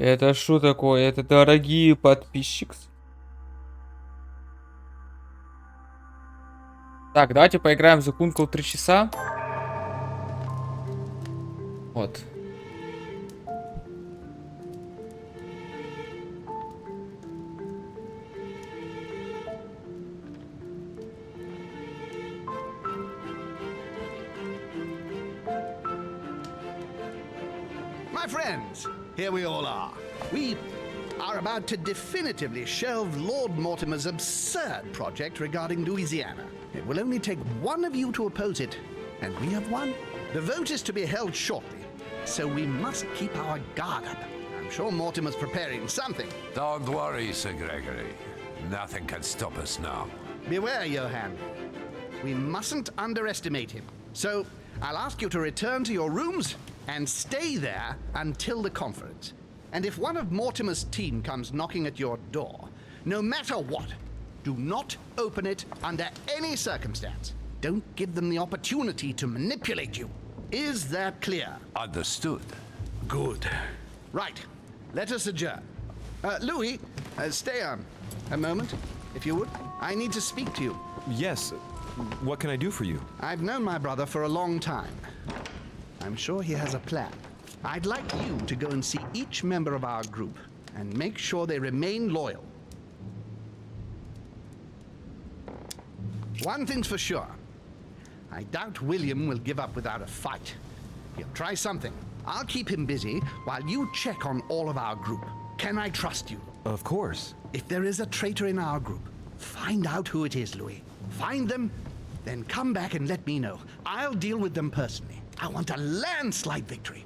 Это что такое? Это дорогие подписчики. Так, давайте поиграем за Кункл 3 часа. Вот. My friends, here we all are. We are about to definitively shelve Lord Mortimer's absurd project regarding Louisiana. It will only take one of you to oppose it, and we have won. The vote is to be held shortly, so we must keep our guard up. I'm sure Mortimer's preparing something. Don't worry, Sir Gregory. Nothing can stop us now. Beware, Johann. We mustn't underestimate him. So, I'll ask you to return to your rooms and stay there until the conference. And if one of Mortimer's team comes knocking at your door, no matter what, do not open it under any circumstance. Don't give them the opportunity to manipulate you. Is that clear? Understood. Good. Right. Let us adjourn. Louis, stay on a moment, if you would. I need to speak to you. Yes. What can I do for you? I've known my brother for a long time. I'm sure he has a plan. I'd like you to go and see each member of our group and make sure they remain loyal. One thing's for sure. I doubt William will give up without a fight. He'll try something. I'll keep him busy while you check on all of our group. Can I trust you? Of course. If there is a traitor in our group, find out who it is, Louis. Find them, then come back and let me know. I'll deal with them personally. I want a landslide victory.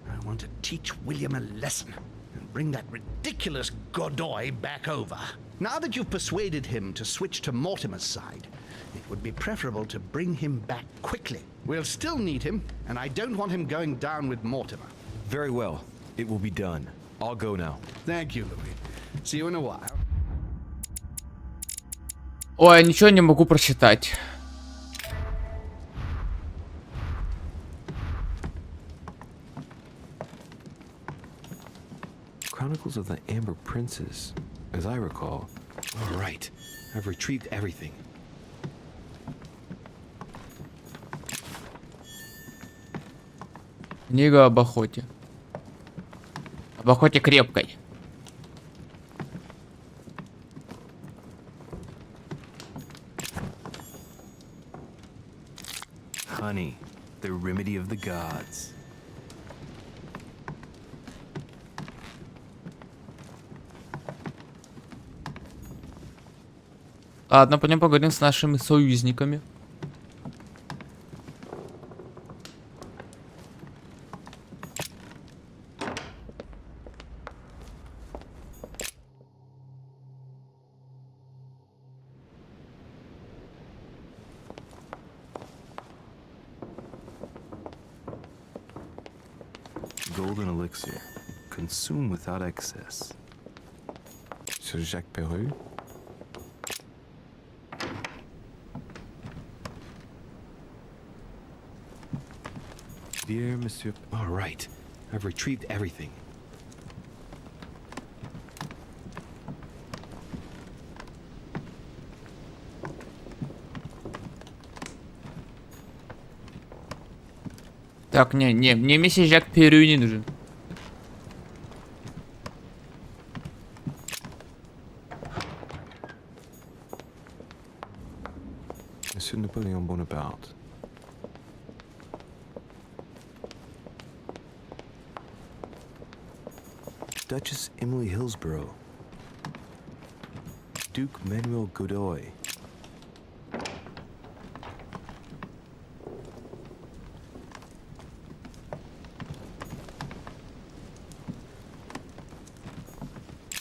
I want to teach William a lesson and bring that ridiculous Godoy back over. Now that you've persuaded him to switch to Mortimer's side, it would be preferable to bring him back quickly. We'll still need him, and I don't want him going down with Mortimer. Very well. It will be done. I'll go now. Thank you, Louis. See you in a while. Ой, ничего не могу прочитать. Chronicles of the Amber Princess, as I recall. All right. I've retrieved everything. Книга об охоте. Об охоте крепкой. Honey, the remedy of the gods. Ладно, пойдем поговорим с нашими союзниками. Golden elixir. Consume without excess. Sir Jacques Perru? Dear Monsieur... All right. I've retrieved everything. Так, мне месье Жак Перу не нужен. Monsieur Napoleon Bonaparte. Duchess Emily Hillsborough. Duke Manuel Godoy.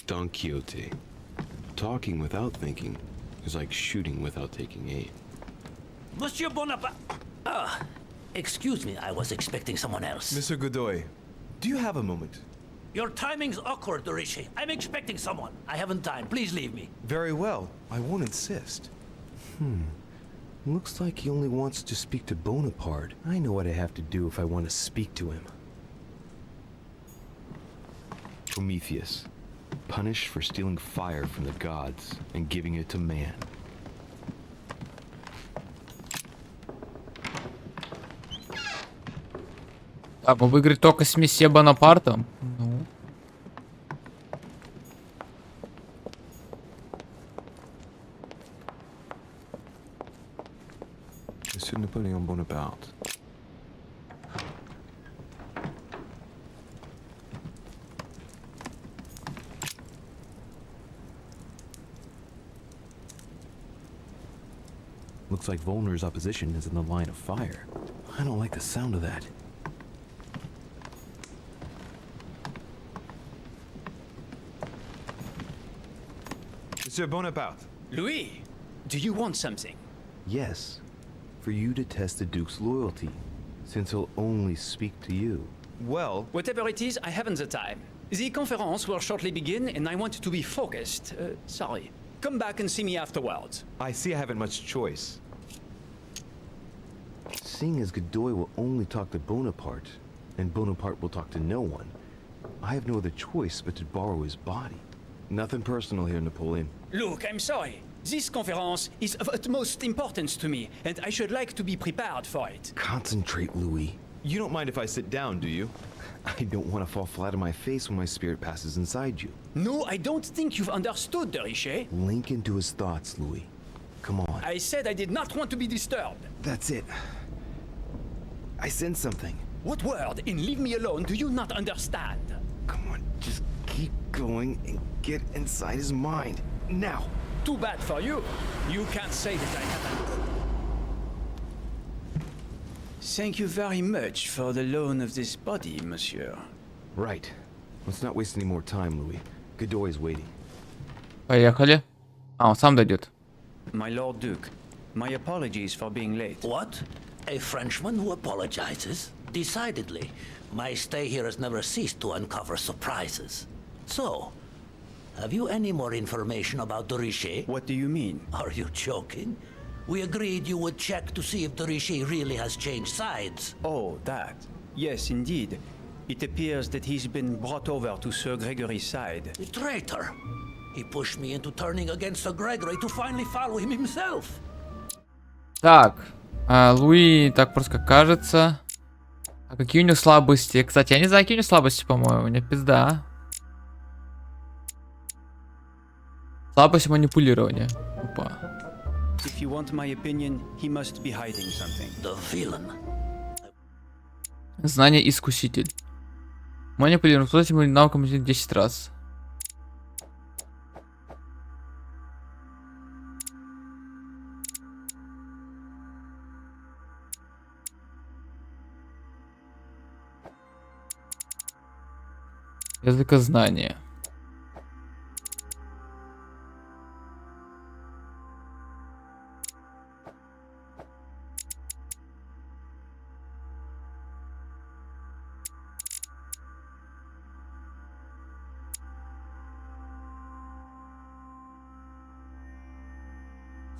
Don Quixote. Talking without thinking is like shooting without taking aim. Monsieur Bonaparte. Excuse me, I was expecting someone else. Mr. Godoy, do you have a moment? Your timing's awkward, Dorishi. I'm expecting someone. I haven't time. Please leave me. Very well. I won't insist. Looks like he only wants to speak to Bonaparte. I know what I have to do if I want to speak to him. Prometheus, punished for stealing fire from the gods and giving it to man. Так, мы выиграли только с месье Бонапартом. Ну. Monsieur Napoleon Bonaparte. Looks like Volner's opposition is in the line of fire. I don't like the sound of that. Monsieur Bonaparte. Louis, do you want something? Yes, for you to test the Duke's loyalty, since he'll only speak to you. Well, Whatever it is, I haven't the time. The conference will shortly begin, and I want to be focused. Sorry. Come back and see me afterwards. I see I haven't much choice. Seeing as Godoy will only talk to Bonaparte, and Bonaparte will talk to no one, I have no other choice but to borrow his body. Nothing personal here, Napoleon. Look, I'm sorry. This conference is of utmost importance to me, and I should like to be prepared for it. Concentrate, Louis. You don't mind if I sit down, do you? I don't want to fall flat on my face when my spirit passes inside you. No, I don't think you've understood, de Richet. Link into his thoughts, Louis. Come on. I said I did not want to be disturbed. That's it. I sense something. What word in leave me alone do you not understand? Come on, just keep going and get inside his mind. Now. Too bad for you. You can't say that I haven't. Thank you very much for the loan of this body, monsieur. Right. Let's not waste any more time, Louis. Godoy is waiting. Поехали. А, он сам дойдет. My Lord Duke, my apologies for being late. What? A Frenchman who apologizes? Decidedly. My stay here has never ceased to uncover surprises. So, have you any more information about de Richet? What do you mean? Are you joking? We agreed you would check to see if de Richet really has changed sides. Oh, that. Yes, indeed. It appears that he's been brought over to Sir Gregory's side. A traitor! He pushed me into turning against Sir Gregory to finally follow him himself. Так, Луи так просто кажется. А какие у него слабости? Кстати, я не знаю, какие у него слабости, по-моему. У него пизда. Слабость манипулирования. Опа. If you want my opinion, he must be hiding something. The villain. Знание искуситель. Манипулирование. Кто этим навыком 10 раз. Языкознание.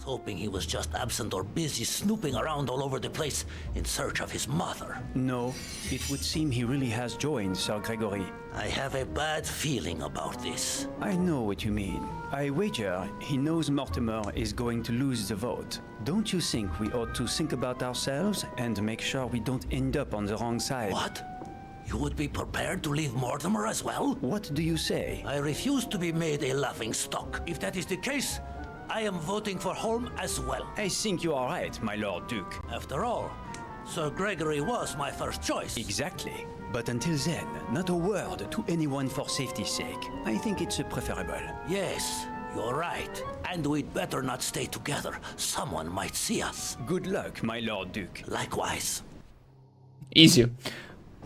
Hoping he was just absent or busy snooping around all over the place in search of his mother. No, it would seem he really has joined Sir Gregory. I have a bad feeling about this. I know what you mean. I wager he knows Mortimer is going to lose the vote. Don't you think we ought to think about ourselves and make sure we don't end up on the wrong side? What? You would be prepared to leave Mortimer as well? What do you say? I refuse to be made a laughingstock. If that is the case, I am voting for Holm as well. I think you are right, my Lord Duke. After all, Sir Gregory was my first choice. Exactly. But until then, not a word to anyone for safety's sake. I think it's preferable. Yes, you're right. And we'd better not stay together. Someone might see us. Good luck, my Lord Duke. Likewise. Изи.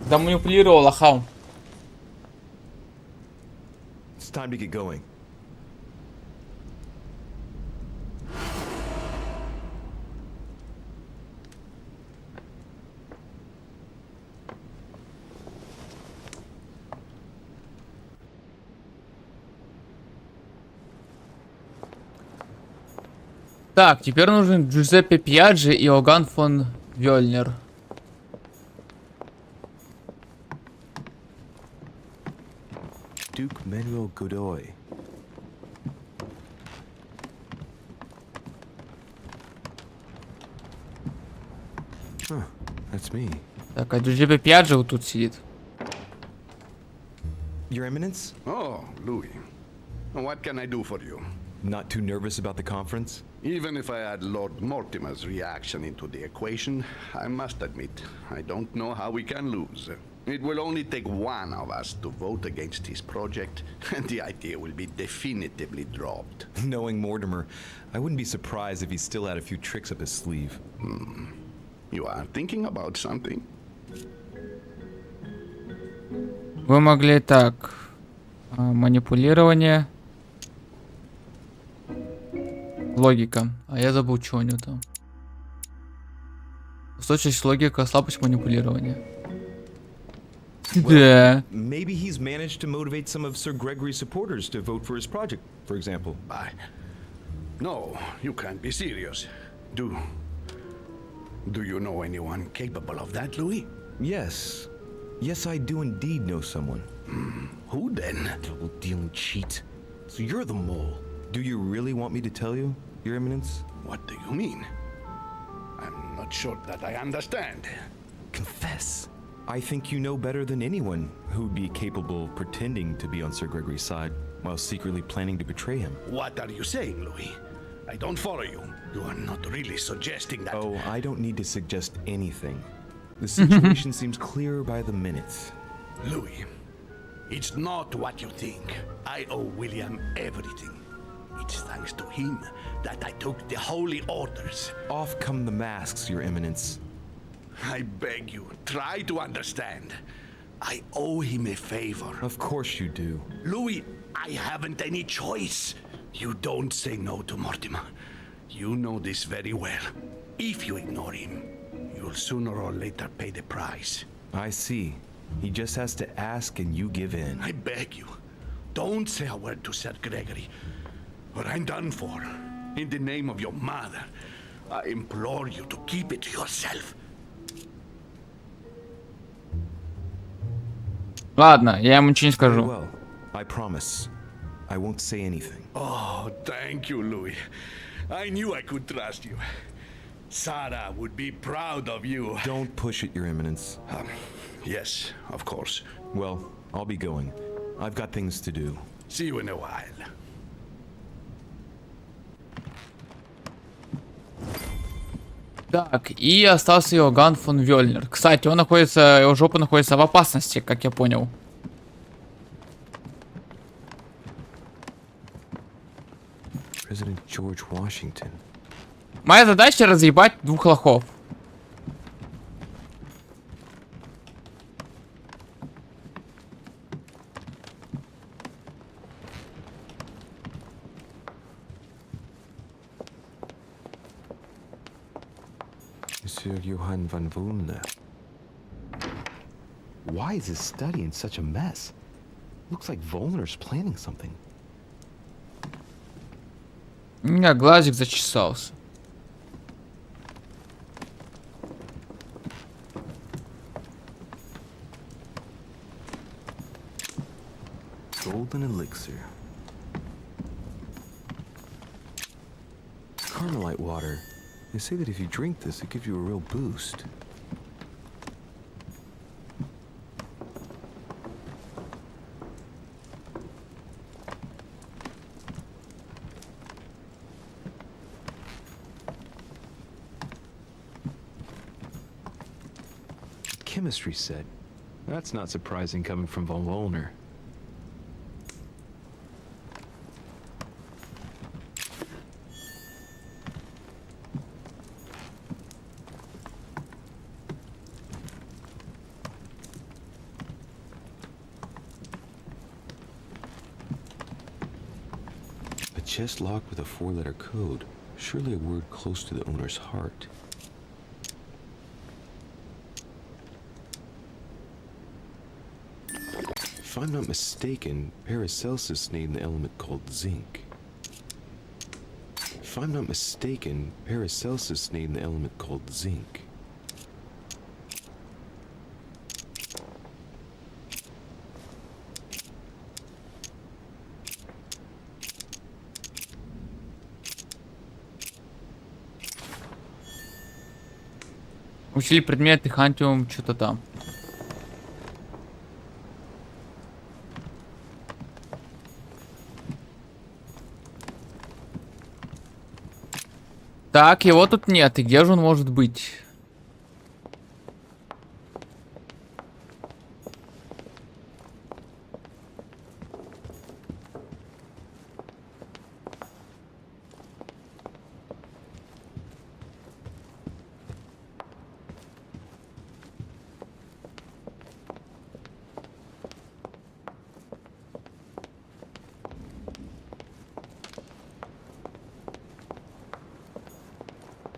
Заманипулировал Ахаум. It's time to get going. Так, теперь нужен Джузеппе Пьяджи и Оган фон Вёльнер. Duke Duke Manuel Godoy. Huh, that's me. Так, а Джузеппе Пьяджи вот тут сидит. Your Eminence? Oh, Louis. What can I do for you? Not too nervous about the conference? Even if I add Lord Mortimer's reaction into the equation, I must admit, I don't know how we can lose. It will only take one of us to vote against his project, and the idea will be definitively dropped. Knowing Mortimer, I wouldn't be surprised if he still had a few tricks up his sleeve. You are thinking about something? Вы могли так. Манипулирование. Логика. А я забыл, что у него там. Устойчивость, логика, слабость, манипулирование. Да. Maybe he's managed to motivate some of Sir Gregory's supporters to vote for his project, for example. No, you can't be serious. Do you know anyone capable of that, Louis? Yes. Yes, I do indeed know someone. Who then? Double-dealing cheat. So you're the mole. Do you really want me to tell you, Your Eminence? What do you mean? I'm not sure that I understand. Confess. I think you know better than anyone who'd be capable of pretending to be on Sir Gregory's side while secretly planning to betray him. What are you saying, Louis? I don't follow you. You are not really suggesting that... Oh, I don't need to suggest anything. The situation seems clearer by the minute. Louis, it's not what you think. I owe William everything. It's thanks to him that I took the holy orders. Off come the masks, Your Eminence. I beg you, try to understand. I owe him a favor. Of course you do. Louis, I haven't any choice. You don't say no to Mortimer. You know this very well. If you ignore him, you'll sooner or later pay the price. I see. He just has to ask and you give in. I beg you, don't say a word to Sir Gregory, or I'm done for. In the name of your mother, I implore you to keep it to yourself. Ладно, я ему ничего не Very скажу. well. I promise. I won't say anything. Oh, thank you, Louis. I knew I could trust you. Sarah would be proud of you. Don't push it, Your Eminence. Yes, of course. Well, I'll be going. I've got things to do. See you in a while. Так, и остался Иоганн фон Вёльнер. Кстати, он находится, его жопа находится в опасности, как я понял. President George Washington. Моя задача разъебать двух лохов. Monsieur Johann von Wulner. Why is his study in such a mess? Looks like Volner's planning something. У меня глазик зачесался. Golden elixir. Carmelite water. They say that if you drink this, it gives you a real boost. Chemistry set. That's not surprising coming from von Wollner. A chest locked with a 4-letter code. Surely a word close to the owner's heart. If I'm not mistaken, Paracelsus named the element called zinc. If I'm not mistaken, Paracelsus named the element called zinc. Учили предметы, хантиум, что-то там. Так, его тут нет. И где же он может быть?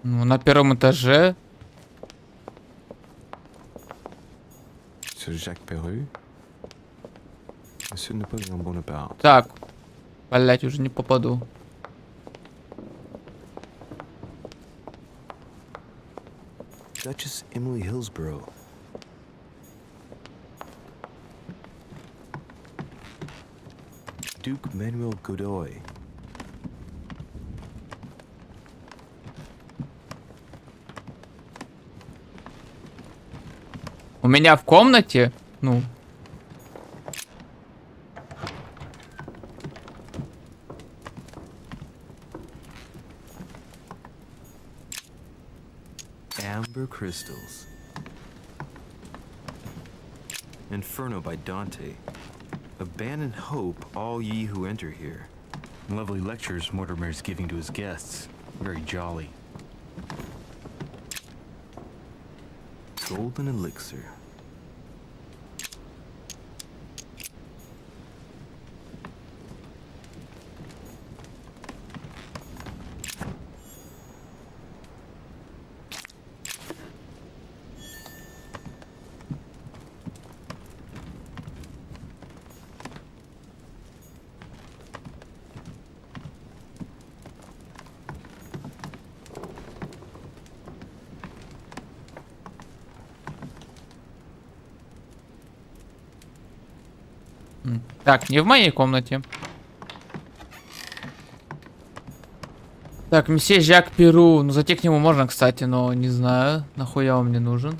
Ну, на первом этаже. C'est Jacques Perru? Monsieur Napoléon Bonaparte. Так. Блять, уже не попаду. Duchess Emily Hillsborough. Duke Manuel Godoy. У меня в комнате, ну, Amber crystals. Inferno by Dante. Abandon hope, all ye who enter here. Lovely lectures Mortimer's giving to his guests. Very jolly. Golden elixir. так, не в моей комнате. Так, месье Жак Перу. Ну, зайти к нему можно, кстати, но не знаю, нахуя он мне нужен.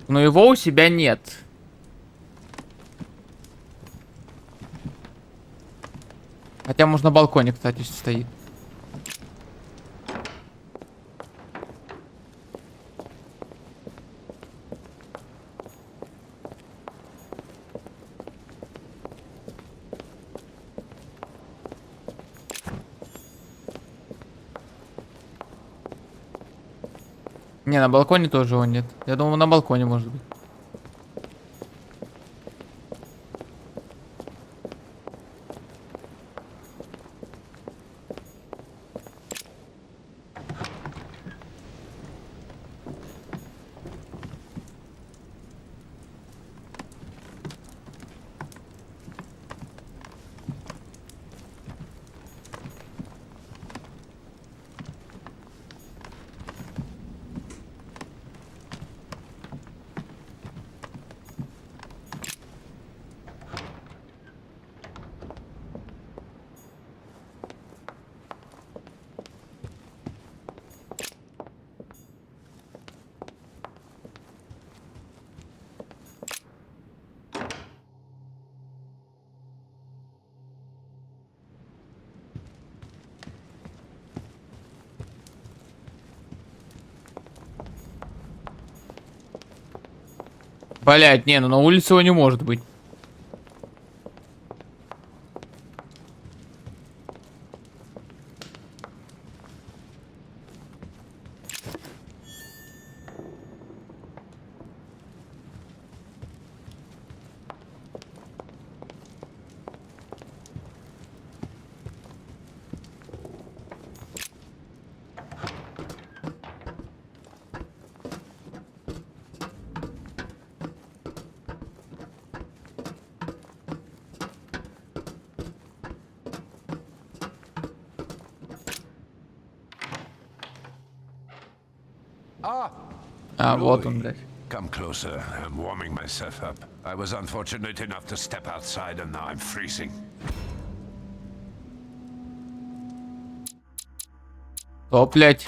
Но его у себя нет. Хотя, может, на балконе, кстати, стоит. Не, на балконе тоже его нет. Я думал, на балконе может быть. Блять, не, ну на улице его не может быть. А, вот он, Louis, блядь. come closer. I'm warming myself up. I was unfortunate enough to step outside and now I'm freezing. О, блядь.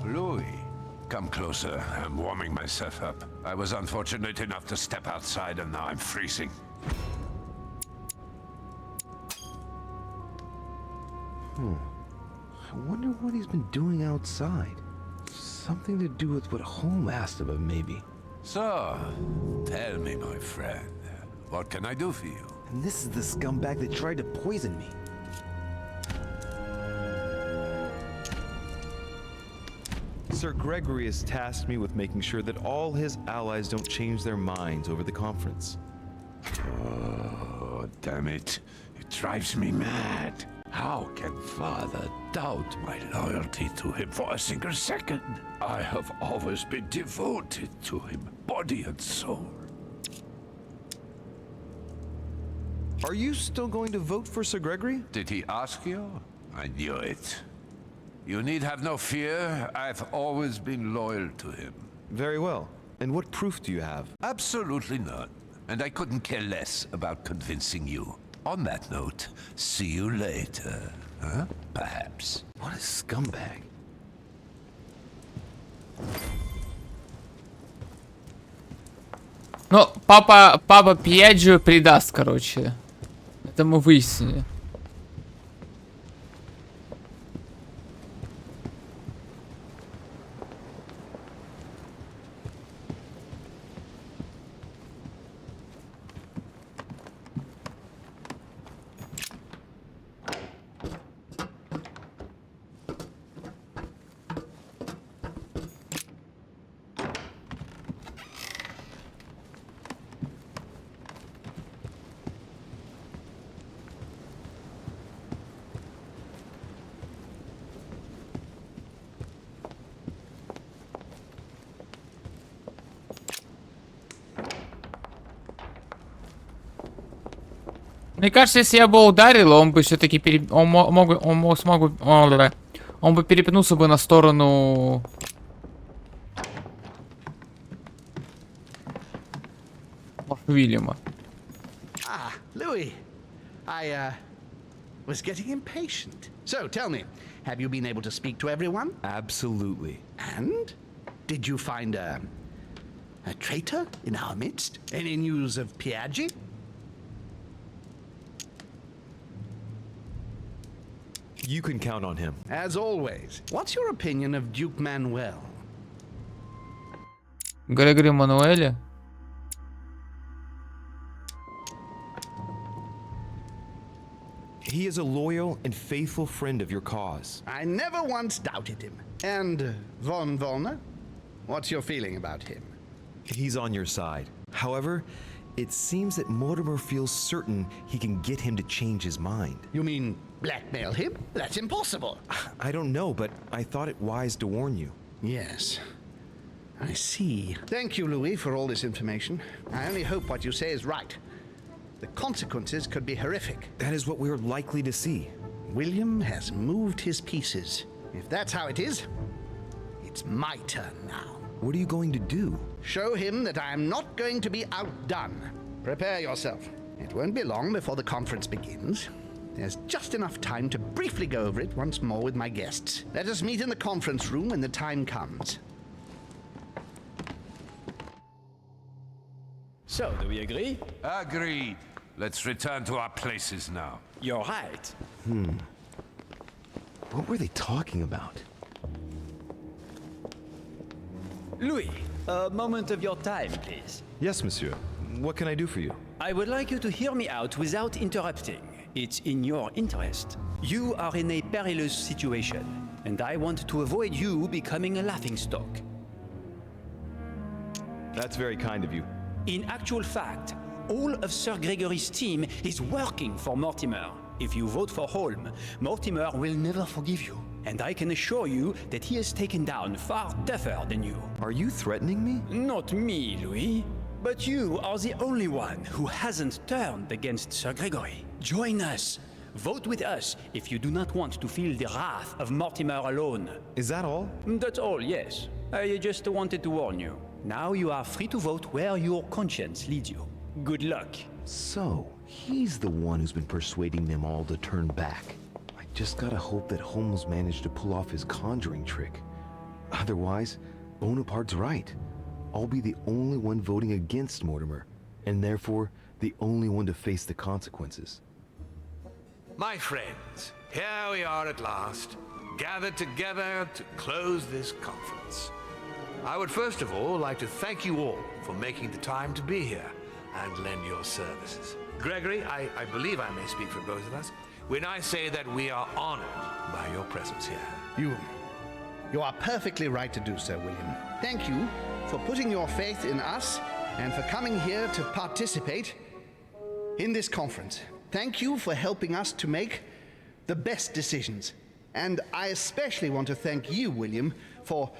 Louis, come closer. I'm warming myself up. I was unfortunate enough to step outside and now I'm freezing. I wonder what he's been doing outside. Something to do with what Holm asked of him, maybe. So, tell me, my friend, what can I do for you? And this is the scumbag that tried to poison me. Sir Gregory has tasked me with making sure that all his allies don't change their minds over the conference. Oh, damn it. It drives me mad. How can Father doubt my loyalty to him for a single second? I have always been devoted to him, body and soul. Are you still going to vote for Sir Gregory? Did he ask you? I knew it. You need have no fear. I've always been loyal to him. Very well. And what proof do you have? Absolutely none. And I couldn't care less about convincing you. On that note, see you later. Huh? Perhaps. What a scumbag. Ну, папа Пьяджио предаст, короче. Это мы выяснили. Мне кажется, если я бы ударил, он бы все-таки он бы перепнулся бы на сторону. Уильяма. Ah, Louis. I was getting impatient. So tell me, have you been able to speak to everyone? Absolutely. And did you find a traitor in our midst? Any news of Piaggi? You can count on him. As always. What's your opinion of Duke Manuel? Грегори Мануэля? He is a loyal and faithful friend of your cause. I never once doubted him. And von Wollner? What's your feeling about him? He's on your side. However, it seems that Mortimer feels certain he can get him to change his mind. You mean blackmail him? That's impossible. I don't know, but I thought it wise to warn you. Yes. I see. Thank you, Louis, for all this information. I only hope what you say is right. The consequences could be horrific. That is what we're likely to see. William has moved his pieces. If that's how it is, it's my turn now. What are you going to do? Show him that I am not going to be outdone. Prepare yourself. It won't be long before the conference begins. There's just enough time to briefly go over it once more with my guests. Let us meet in the conference room when the time comes. So, do we agree? Agreed. Let's return to our places now. You're right. What were they talking about? Louis, a moment of your time, please. Yes, monsieur. What can I do for you? I would like you to hear me out without interrupting. It's in your interest. You are in a perilous situation, and I want to avoid you becoming a laughingstock. That's very kind of you. In actual fact, all of Sir Gregory's team is working for Mortimer. If you vote for Holm, Mortimer will never forgive you. And I can assure you that he is taken down far tougher than you. Are you threatening me? Not me, Louis. But you are the only one who hasn't turned against Sir Gregory. Join us. vote with us if you do not want to feel the wrath of Mortimer alone. Is that all? That's all, yes. I just wanted to warn you. Now you are free to vote where your conscience leads you. Good luck. So, he's the one who's been persuading them all to turn back. I just gotta hope that Holmes managed to pull off his conjuring trick. Otherwise, Bonaparte's right. I'll be the only one voting against Mortimer, and therefore, the only one to face the consequences. My friends, here we are at last, gathered together to close this conference. I would first of all like to thank you all for making the time to be here and lend your services. Gregory, I believe I may speak for both of us when I say that we are honored by your presence here. You are perfectly right to do so, William. Thank you for putting your faith in us and for coming here to participate in this conference. Thank you for helping us to make the best decisions. And I especially want to thank you, William, for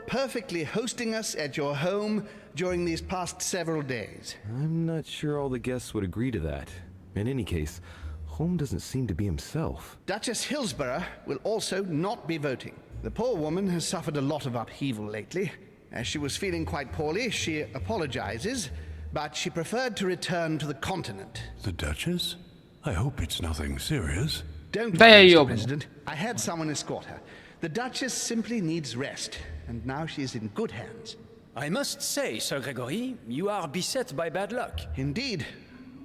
perfectly hosting us at your home during these past several days. I'm not sure all the guests would agree to that. In any case, Holmes doesn't seem to be himself. Duchess Hillsborough will also not be voting. The poor woman has suffered a lot of upheaval lately. As she was feeling quite poorly, she apologizes, but she preferred to return to the continent. The Duchess? I hope it's nothing serious. Don't Да я worry, Mr. ёбну. President. I had someone escort her. The Duchess simply needs rest, and now she is in good hands. I must say, Sir Gregory, you are beset by bad luck. Indeed,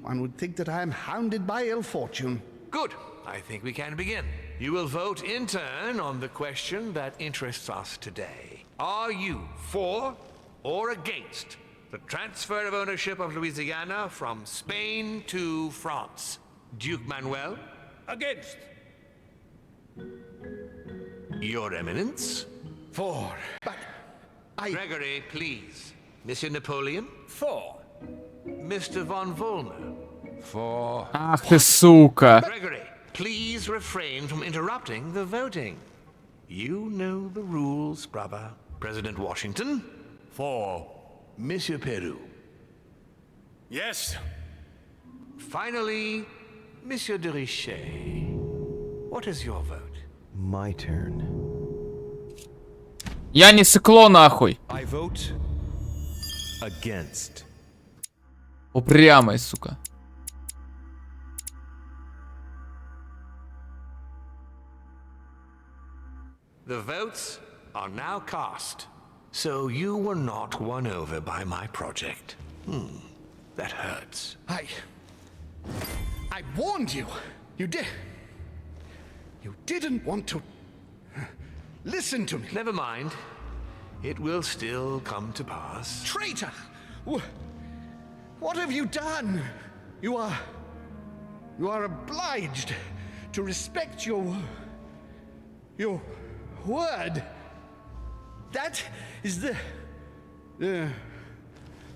one would think that I am hounded by ill fortune. Good. I think we can begin. You will vote in turn on the question that interests us today. Are you for or against the transfer of ownership of Louisiana from Spain to France? Duke Manuel? Against. Your Eminence? For. But I. Gregory, please. Monsieur Napoleon? For. Mr. von Vollmer? For. Ах ты сука. Gregory, please refrain from interrupting the voting. You know the rules, brother. President Washington? For. Monsieur Peru? Yes. Finally, Monsieur de Richet. What is your vote? My turn. Я не сыкло нахуй. I vote against. Упрямый, сука. The votes are now cast. So you were not won over by my project. That hurts. I warned you. You didn't want to listen to me. Never mind. It will still come to pass. Traitor! What have you done? You are obliged to respect your word. That is the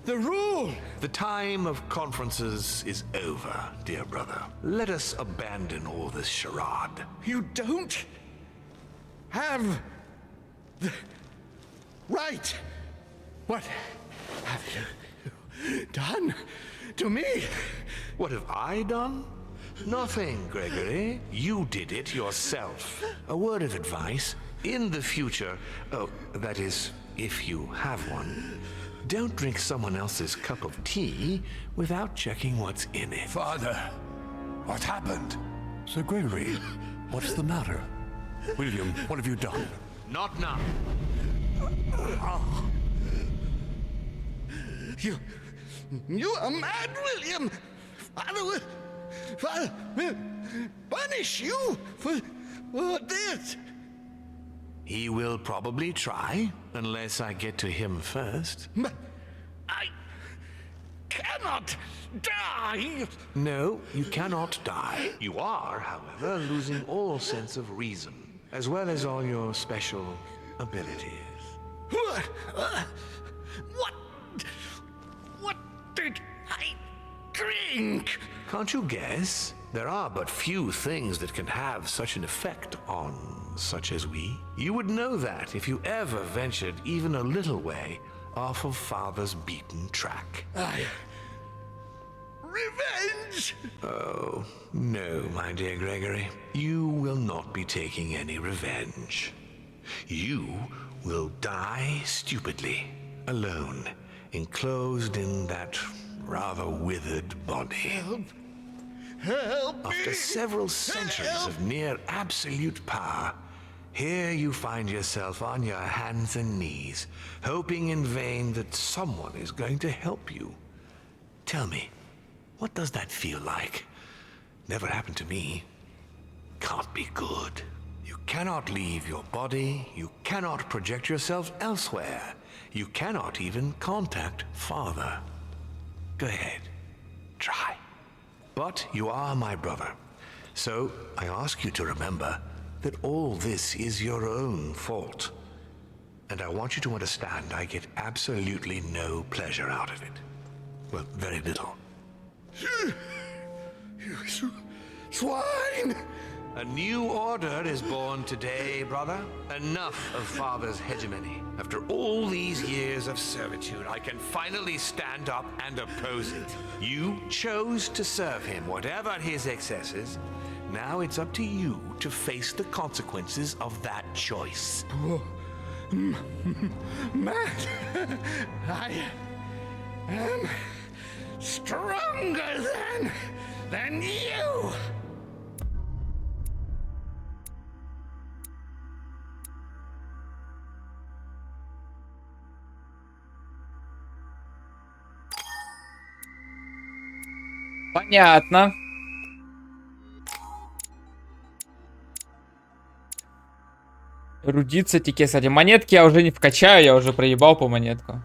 rule. The time of conferences is over, dear brother. Let us abandon all this charade. You don't have the right. What have you done to me? What have I done? Nothing, Gregory. You did it yourself. A word of advice. In the future, that is, if you have one, don't drink someone else's cup of tea without checking what's in it. Father, what happened? Sir Gregory, what's the matter? William, what have you done? Not now. You are mad, William. Father will punish you for this. He will probably try, unless I get to him first. But I cannot die. No, you cannot die. You are, however, losing all sense of reason, as well as all your special abilities. What did I drink? Can't you guess? There are but few things that can have such an effect on such as we. You would know that if you ever ventured even a little way off of Father's beaten track. Revenge! Oh, no, my dear Gregory. You will not be taking any revenge. You will die stupidly, alone, enclosed in that rather withered body. Help me! After several centuries of near absolute power, here you find yourself on your hands and knees, hoping in vain that someone is going to help you. Tell me, what does that feel like? Never happened to me. Can't be good. You cannot leave your body, you cannot project yourself elsewhere. You cannot even contact Father. Go ahead, try. But you are my brother, so I ask you to remember that all this is your own fault. And I want you to understand I get absolutely no pleasure out of it. Well, very little. You swine! A new order is born today, brother. Enough of Father's hegemony. After all these years of servitude, I can finally stand up and oppose it. You chose to serve him, whatever his excesses. Now it's up to you to face the consequences of that choice. Matt, I am stronger than you! Понятно. Рудиться тике, кстати. Монетки я уже не вкачаю, я уже проебал по монетку.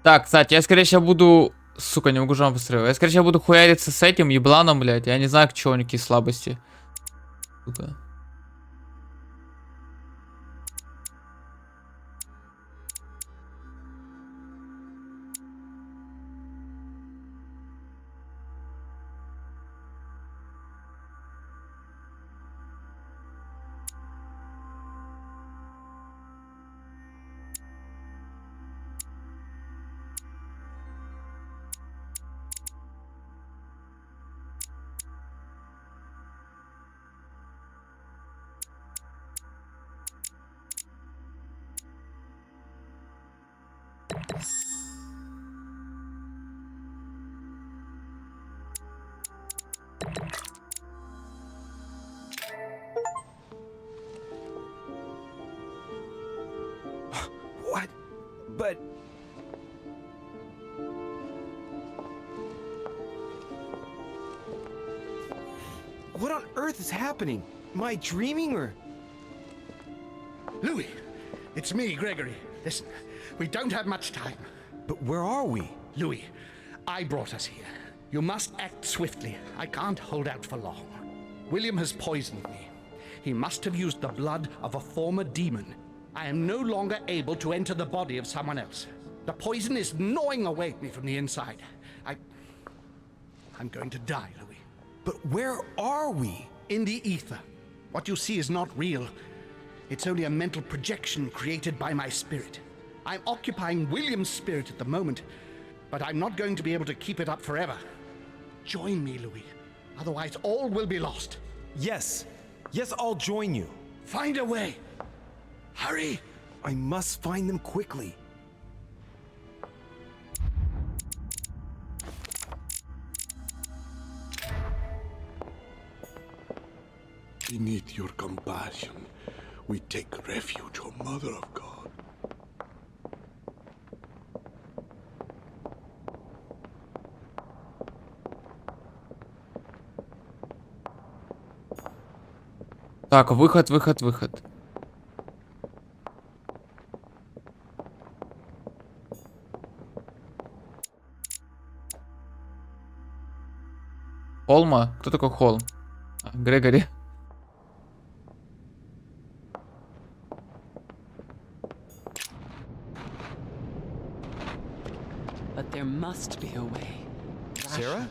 Так, кстати, я скорее всего буду... Сука, не могу жам посмотреть. Я скорее всего буду хуяриться с этим ебланом, блядь. Я не знаю, к чему никакие слабости. Сука. What? But... What on earth is happening? Am I dreaming or... Louis, it's me, Gregory. Listen, we don't have much time. But where are we? Louis, I brought us here. You must act swiftly. I can't hold out for long. William has poisoned me. He must have used the blood of a former demon. I am no longer able to enter the body of someone else. The poison is gnawing away at me from the inside. I'm going to die, Louis. But where are we? In the ether. What you see is not real. It's only a mental projection created by my spirit. I'm occupying William's spirit at the moment, but I'm not going to be able to keep it up forever. Join me, Louis. Otherwise, all will be lost. Yes. Yes, I'll join you. Find a way. Hurry. I must find them quickly. Beneath your compassion, we take refuge, O Mother of God. Так, выход, выход, выход. Холма? Кто такой Холм? А, Грегори. must be a way. Sarah?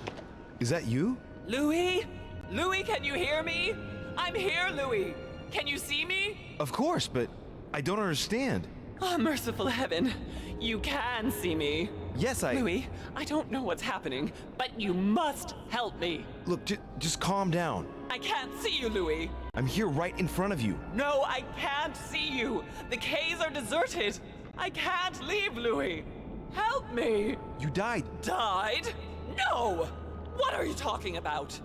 Is that you? Louis? Louis, can you hear me? I'm here, Louis. Can you see me? Of course, but I don't understand. Oh, merciful heaven. You can see me. Yes, Louis, I don't know what's happening, but you must help me. Look, just calm down. I can't see you, Louis. I'm here right in front of you. No, I can't see you. The caves are deserted. I can't leave, Louis. Help me. You died. Died? No! What are you talking about?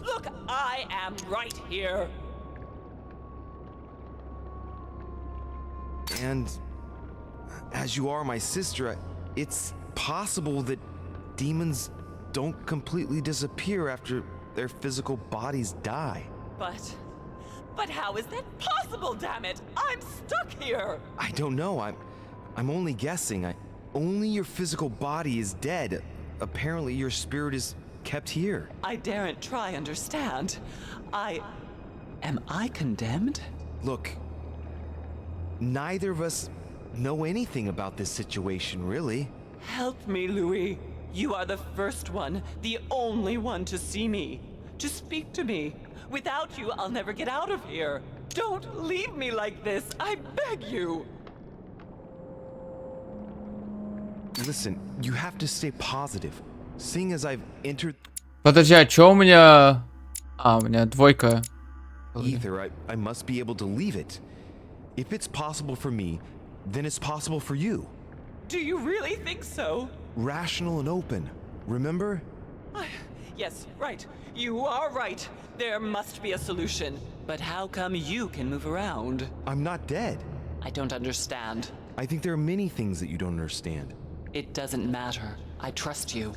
Look, I am right here. And as you are my sister, it's possible that demons don't completely disappear after their physical bodies die. But how is that possible, damn it? I'm stuck here. I don't know. I'm only guessing. Only your physical body is dead. Apparently your spirit is kept here. I daren't try understand. Am I condemned? Look, neither of us know anything about this situation, really. Help me, Louis. You are the first one, the only one to see me, to speak to me. Without you, I'll never get out of here. Don't leave me like this, I beg you. Listen, you have to stay positive. Seeing as I've entered... Подожди, а чё у меня... А, у меня двойка. Either I must be able to leave it. If it's possible for me, then it's possible for you. Do you really think so? Rational and open, remember? Yes, right. You are right. There must be a solution. But how come you can move around? I'm not dead. I don't understand. I think there are many things that you don't understand. It doesn't matter. I trust you.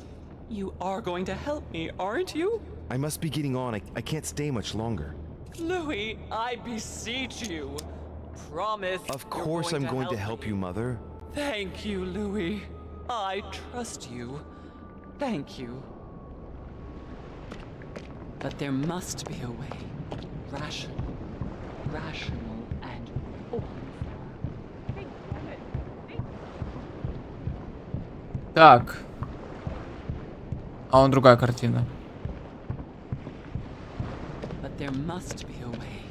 You are going to help me, aren't you? I must be getting on. I can't stay much longer. Louis, I beseech you. Promise. Of course I'm going to help you, Mother. Thank you, Louis. I trust you. Thank you. But there must be a way. Rational and open. Так. А он другая картина. But there must be a way.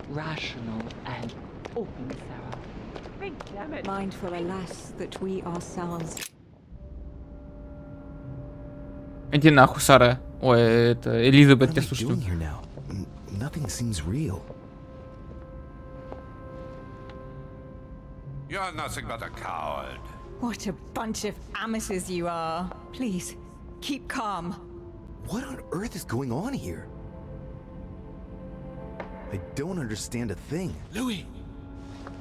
Rational and open, Sarah. Damn it. Mindful, alas, that we ourselves. Иди нахуй, Сара. Ой, это Элизабет, я What am I слушаю. doing here now? Nothing seems real. You're nothing but a coward. What a bunch of amateurs you are. Please, keep calm. What on earth is going on here? I don't understand a thing. Louis,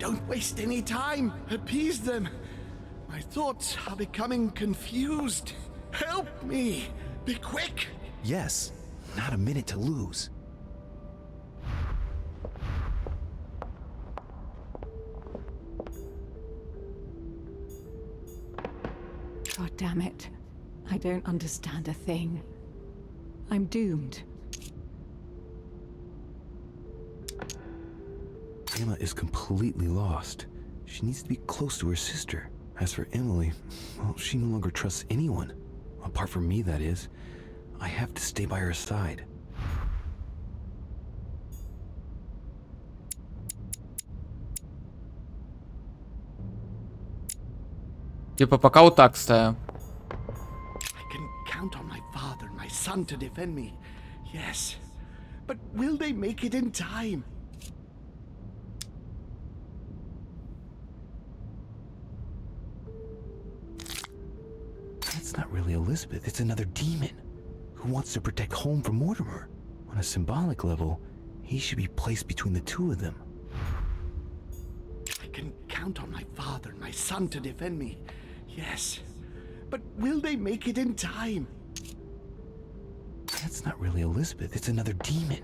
don't waste any time. Appease them. My thoughts are becoming confused. Help me. Be quick. Yes, not a minute to lose. God damn it. I don't understand a thing. I'm doomed. Emma is completely lost. She needs to be close to her sister. As for Emily, well, she no longer trusts anyone. Apart from me, that is. I have to stay by her side. Типа пока вот так ставим. I can count on my father and my son to defend me. Yes. But will they make it in time? That's not really Elizabeth, it's another demon who wants to protect home from Mortimer. On a symbolic level, he should be placed between the two of them. I can count on my father and my son to defend me. Yes. But will they make it in time? That's not really Elizabeth, it's another demon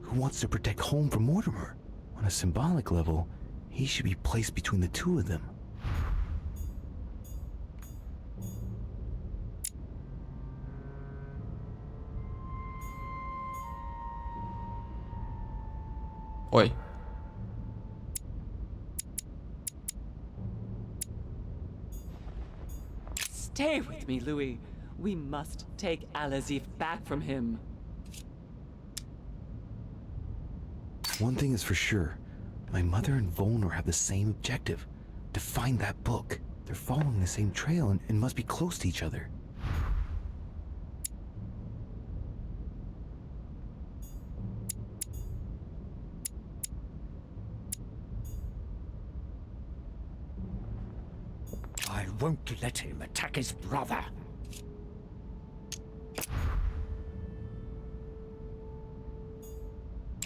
who wants to protect home from Mortimer. On a symbolic level, he should be placed between the two of them. Ой. Stay with me, Louis. We must take Alazif back from him. One thing is for sure. My mother and Volnor have the same objective. To find that book. They're following the same trail and must be close to each other. I won't let him attack his brother.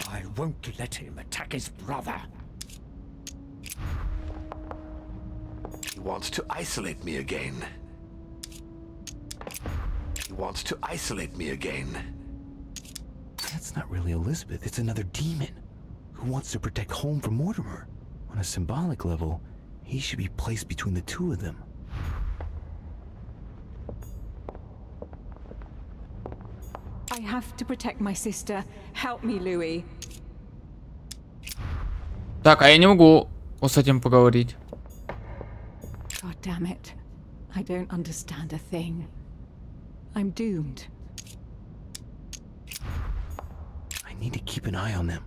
I won't let him attack his brother. He wants to isolate me again. He wants to isolate me again. That's not really Elizabeth, it's another demon. Who wants to protect home from Mortimer. On a symbolic level, he should be placed between the two of them. I have to protect my sister. Help me, Louis. Так, а я не могу вот с этим поговорить. God damn it. I don't understand a thing. I'm doomed. I need to keep an eye on them.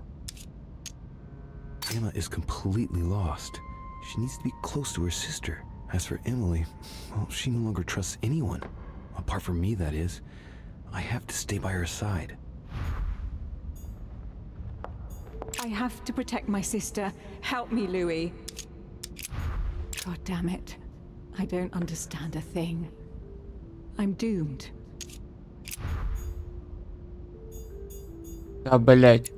Emma is completely lost. She needs to be close to her sister. As for Emily, well, she no longer trusts anyone. Apart from me, that is. I have to stay by her side. I have to protect my sister. Help me, Louis. God damn it. I don't understand a thing. I'm doomed. Да, блять.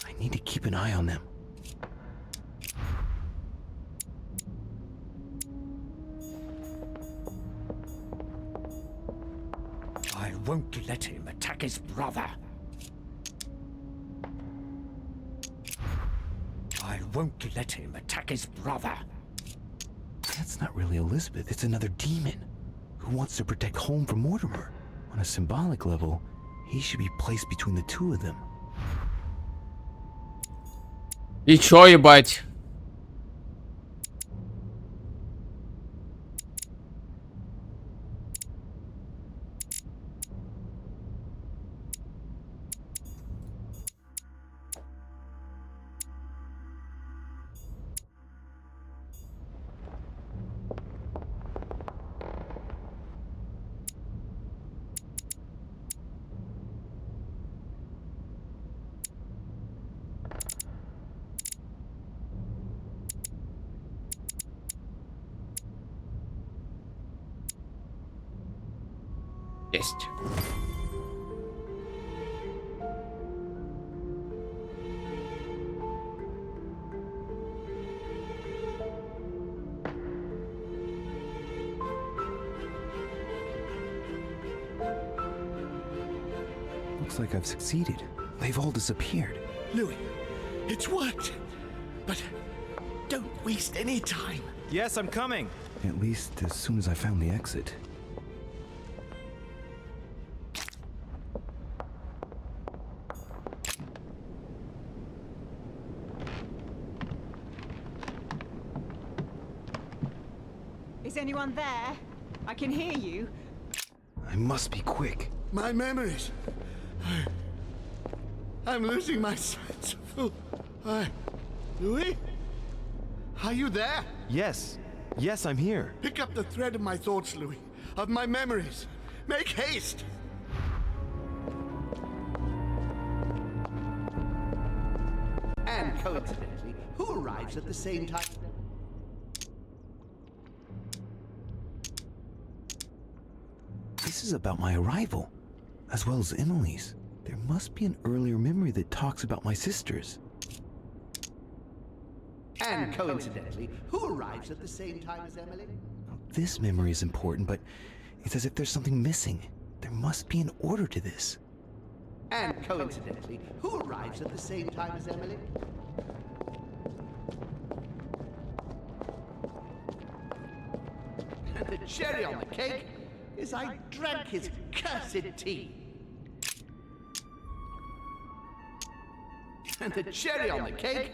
I need to keep an eye on them. I won't let him attack his brother. I won't let him attack his brother. That's not really Elizabeth, it's another demon. Who wants to protect home from Mortimer. On a symbolic level, he should be placed between the two of them. И чё, ебать? Есть. Looks like I've succeeded. They've all disappeared. Louis, it's worked. But don't waste any time. Yes, I'm coming. At least as soon as I found the exit. Is anyone there? I can hear you. I must be quick. My memories. I'm losing my sense of... Louis? Are you there? Yes. Yes, I'm here. Pick up the thread of my thoughts, Louis. Of my memories. Make haste! And coincidentally, who arrives at the same time? This is about my arrival, as well as Emily's. There must be an earlier memory that talks about my sisters. And coincidentally, who arrives at the same time as Emily? This memory is important, but it's as if there's something missing. There must be an order to this. And coincidentally, who arrives at the same time as Emily? cherry on the cake is I drank his cursed tea. And the cherry on the cake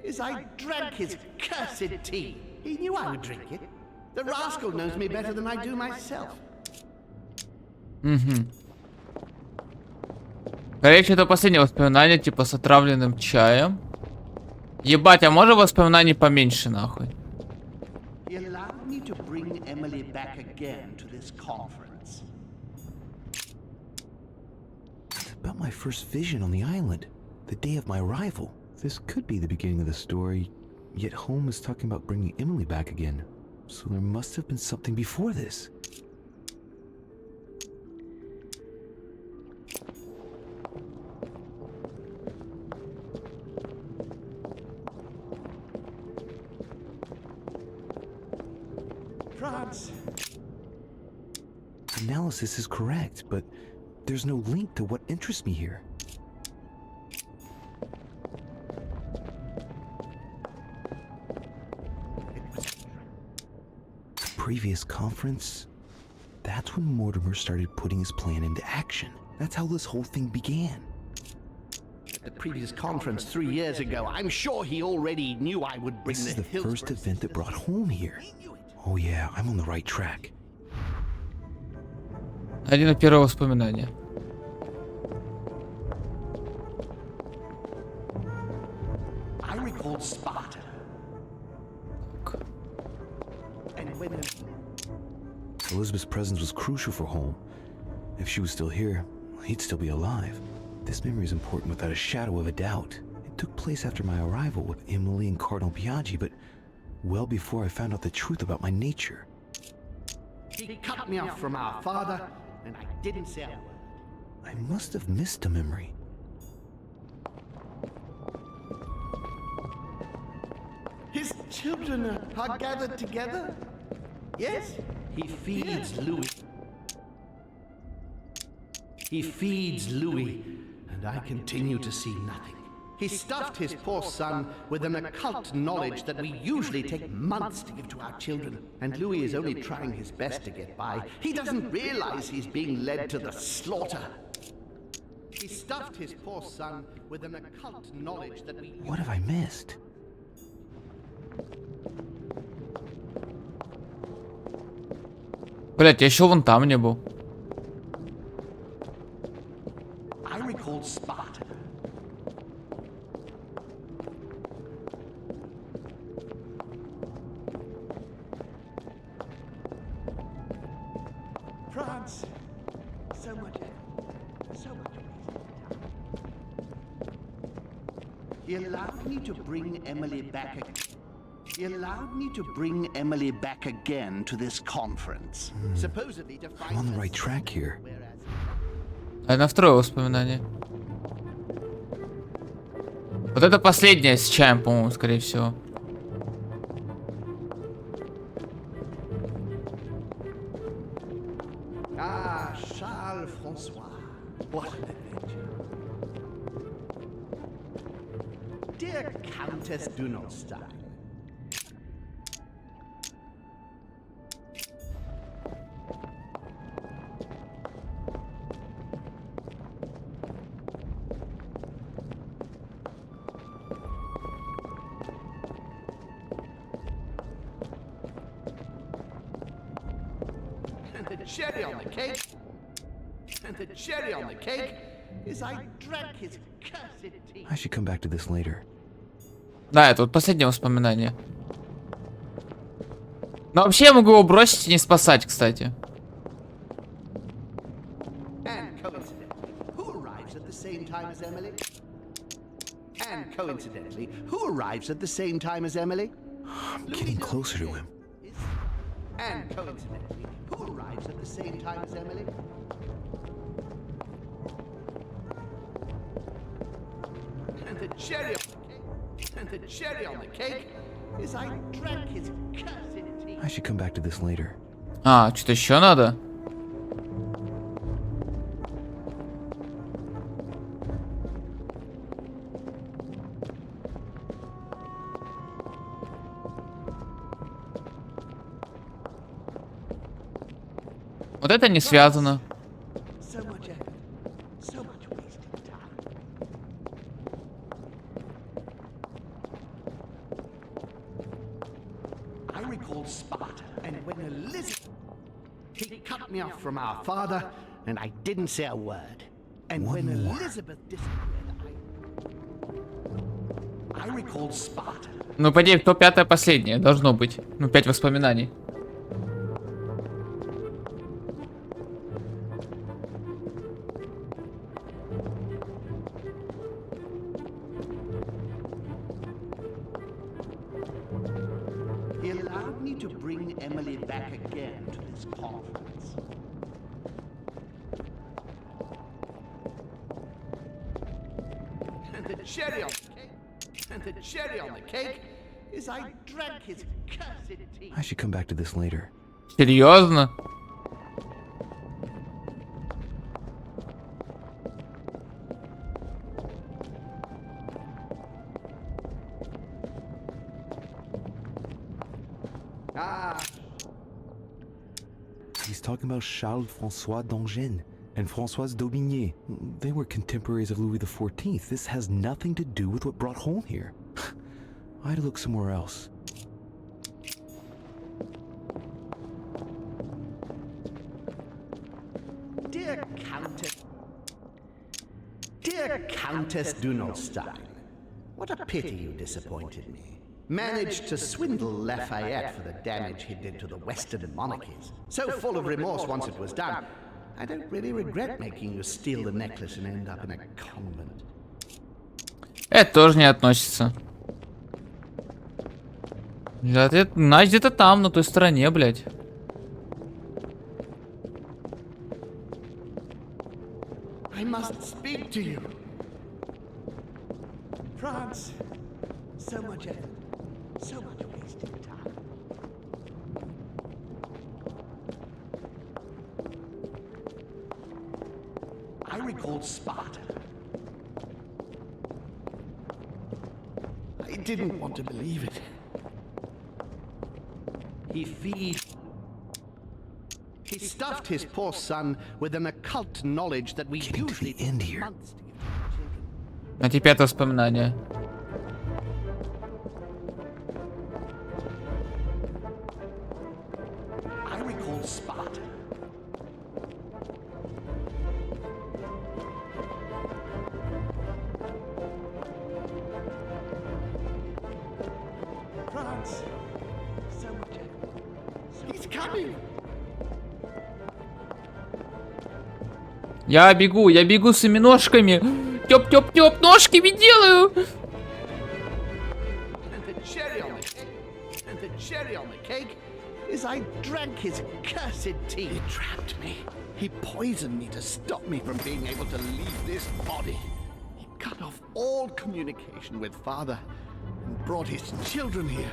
is I drank his cursed tea. He knew I would drink it. The rascal knows me better than I do myself. Короче, это последнее воспоминание, типа с отравленным чаем. Ебать, а можно воспоминаний поменьше, нахуй? He allowed me to bring Emily back again to this conference. It's about my first vision on the island, the day of my arrival. This could be the beginning of the story, yet Holmes is talking about bringing Emily back again. So there must have been something before this. France. Analysis is correct, but there's no link to what interests me here. The previous conference? That's when Mortimer started putting his plan into action. That's how this whole thing began. At the previous conference 3 years ago, I'm sure he already knew I would bring This is the the first event that brought home here. Oh yeah, I'm on the right track. Один первое воспоминание. I recalled Sparta. And when Elizabeth's presence was crucial for Holmes. If she was still here, he'd still be alive. This memory is important without a shadow of a doubt. It took place after my arrival with Emily and Cardinal Biaggi, but well before I found out the truth about my nature. he cut me off from our father, and I didn't say a word. I must have missed a memory. His children are gathered together? Yes? He feeds Louis. He feeds Louis, and I continue to see nothing. He stuffed his poor son with an occult knowledge that we usually take months to give to our children. And Louis is only trying his best to get by. He doesn't realize he's being led to the slaughter. He stuffed his poor son with an occult knowledge that we... What have I missed? Блять, я еще вон там не был. I recalled Sparta. France. So much effort. So much waste. He allowed me to bring Emily back again. He allowed me to bring Emily back again to this conference. Supposedly to find I'm on the right track here. А на второе воспоминание. Вот это последнее с чаем, по-моему, скорее всего. Ah, Charles François. What an adventure. Dear Countess Dunolstein. And the cherry on the cake, and the cherry on the cake is I drank his cursed tea. I should come back to this later. Да, это вот последнее воспоминание. Но вообще я могу его бросить и не спасать, кстати. And coincidentally, who arrives at the same time as Emily? And coincidentally, who arrives at the same time as Emily? I'm getting closer to him. And coincidentally, who arrives at the same time as Emily? And the cherry on the cake, and the cherry on the cake is I drank his cursed tea. I should come back to this later. А, что-то еще надо? Вот это не связано. So much effort, so much wasted time. I recall Sparta, and when Elizabeth... He cut me off from our father, and I didn't say a word. And when Elizabeth disappeared, I recalled Sparta. Ну, по идее, то пятое последнее должно быть. Ну, 5 воспоминаний. He allowed me to bring Emily back again to this conference. And the cherry on the cake, and the cherry on the cake is I drank his cursed tea. I should come back to this later. Серьезно? He's talking about Charles-François d'Angennes and Françoise d'Aubigné. They were contemporaries of Louis XIV. This has nothing to do with what brought Holm here. I'd look somewhere else. Dear Countess Dunolstein, what a pity you disappointed me. Managed to swindle Lafayette for the damage he did to the Western monarchies. So full of remorse once it was done, I don't really regret making you steal the necklace and end up in a convent. Это тоже не относится. Значит, где-то там, на той стороне, блядь. I must speak to you. France, so much effort, so much wasted time. I recalled Sparta. I didn't want to believe it. He stuffed his poor son with an occult knowledge that we usually take months to give to our children. А теперь это воспоминание. I recall Sparta. France, so much effort. He's coming. Я бегу своими ножками. Тёп, ножками делаю. And the cherry on the cake is I drank his cursed tea. He trapped me. He poisoned me to stop me from being able to leave this body. He cut off all communication with father and brought his children here.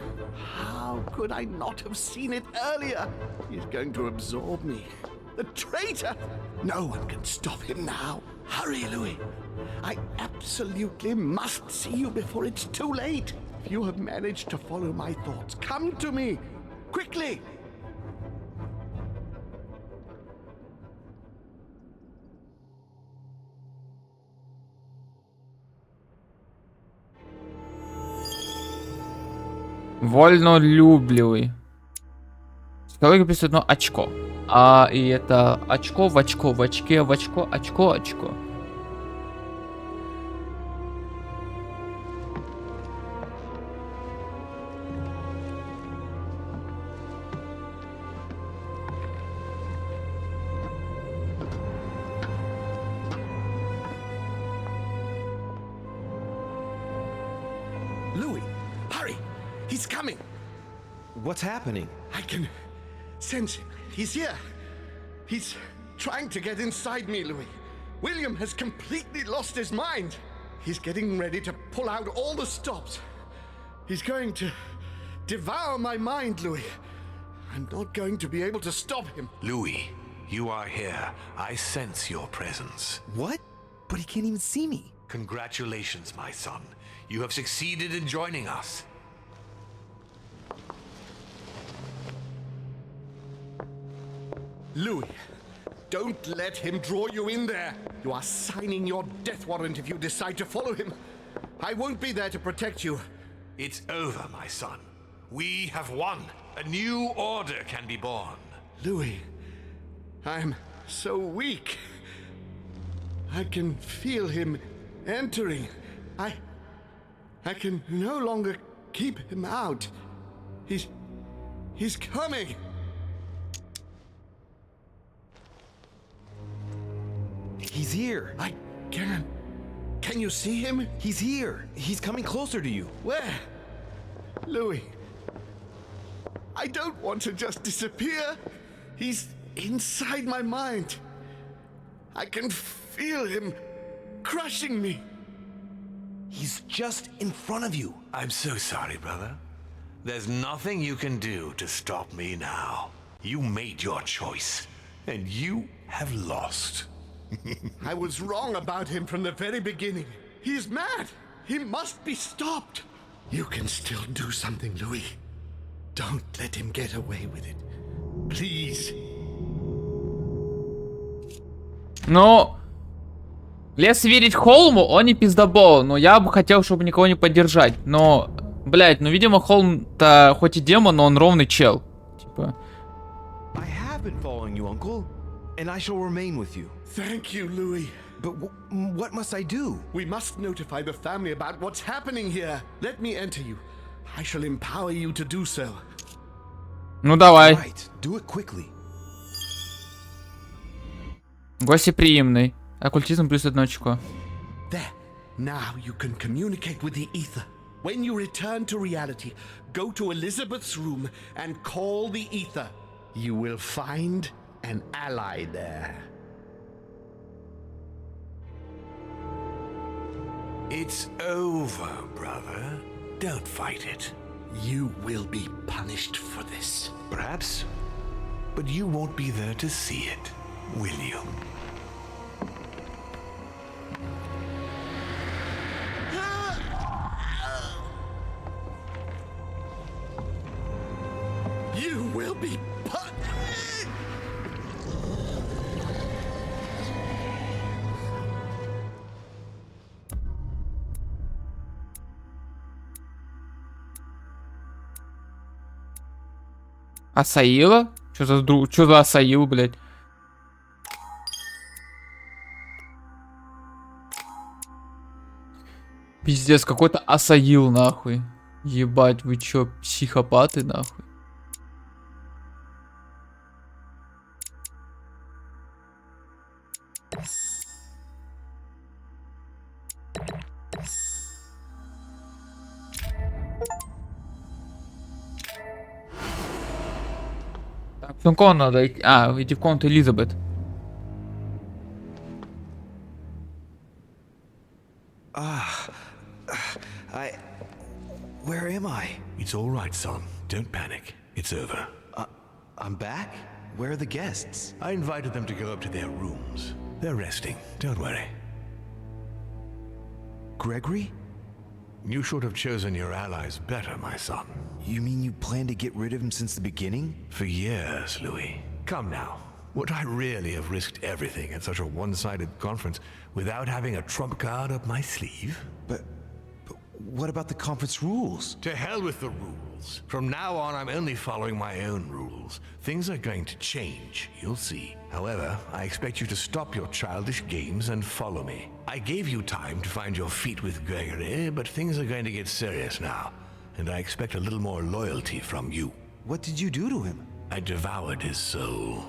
How could I not have seen it earlier? He's going to absorb me. The traitor! No one can stop him now. Hurry, Louis. I absolutely must see you before it's too late. If you have managed to follow my thoughts, come to me. Quickly! Вольнолюбливый. Психология присутствует одно очко. И это очко в очко, в очке, в очко, очко. Louis, hurry! He's coming! What's happening? I can sense him. He's here. He's trying to get inside me, Louis. William has completely lost his mind. He's getting ready to pull out all the stops. He's going to devour my mind, Louis. I'm not going to be able to stop him. Louis, you are here. I sense your presence. What? But he can't even see me. Congratulations, my son. You have succeeded in joining us. Louis, Don't let him draw you in there. You are signing your death warrant if you decide to follow him. I won't be there to protect you. It's over, my son. We have won. A new order can be born. Louis, I'm so weak. I can feel him entering. I can no longer keep him out. He's coming. He's here. I can't. Can you see him? He's here. He's coming closer to you. Where? Louis. I don't want to just disappear. He's inside my mind. I can feel him crushing me. He's just in front of you. I'm so sorry, brother. There's nothing you can do to stop me now. You made your choice, and you have lost. I was wrong about him from the very beginning. He's mad. He must be stopped. You can still do something, Louis. Don't let him get away with it. Please. Ну, лес верить Холму, он не пиздобол. Но я бы хотел, чтобы никого не поддержать. Но, блять, ну, видимо, Холм-то хоть и демон, но он ровный чел. Типа. I have been following you, Uncle, and I shall remain with you. Thank you, Louis. But what must I do? We must notify the family about what's happening here. Let me enter you. I shall empower you to do so. Ну, давай. Right, do it quickly. Гостеприимный. Оккультизм плюс 1 очко. There. Now you can communicate with the ether. When you return to reality, go to Elizabeth's room and call the ether. You will find an ally there. It's over, brother. Don't fight it. You will be punished for this. Perhaps, but you won't be there to see it, will you? You will be punished. Асаила? Чё за Асаил, блядь? Пиздец, какой-то Асаил, нахуй. Ебать, вы чё, психопаты, нахуй? В комнату надо идти. Идти в комнату Элизабет. Where am I? It's all right, son. Don't panic. It's over. I'm back? Where are the guests? I invited them to go up to their rooms. They're resting. Don't worry. Gregory? You should have chosen your allies better, my son. You mean you plan to get rid of him since the beginning? For years, Louis. Come now. Would I really have risked everything at such a one-sided conference without having a trump card up my sleeve? But what about the conference rules? To hell with the rules. From now on, I'm only following my own rules. Things are going to change, you'll see. However, I expect you to stop your childish games and follow me. I gave you time to find your feet with Gregory, but things are going to get serious now, and I expect a little more loyalty from you. What did you do to him? I devoured his soul.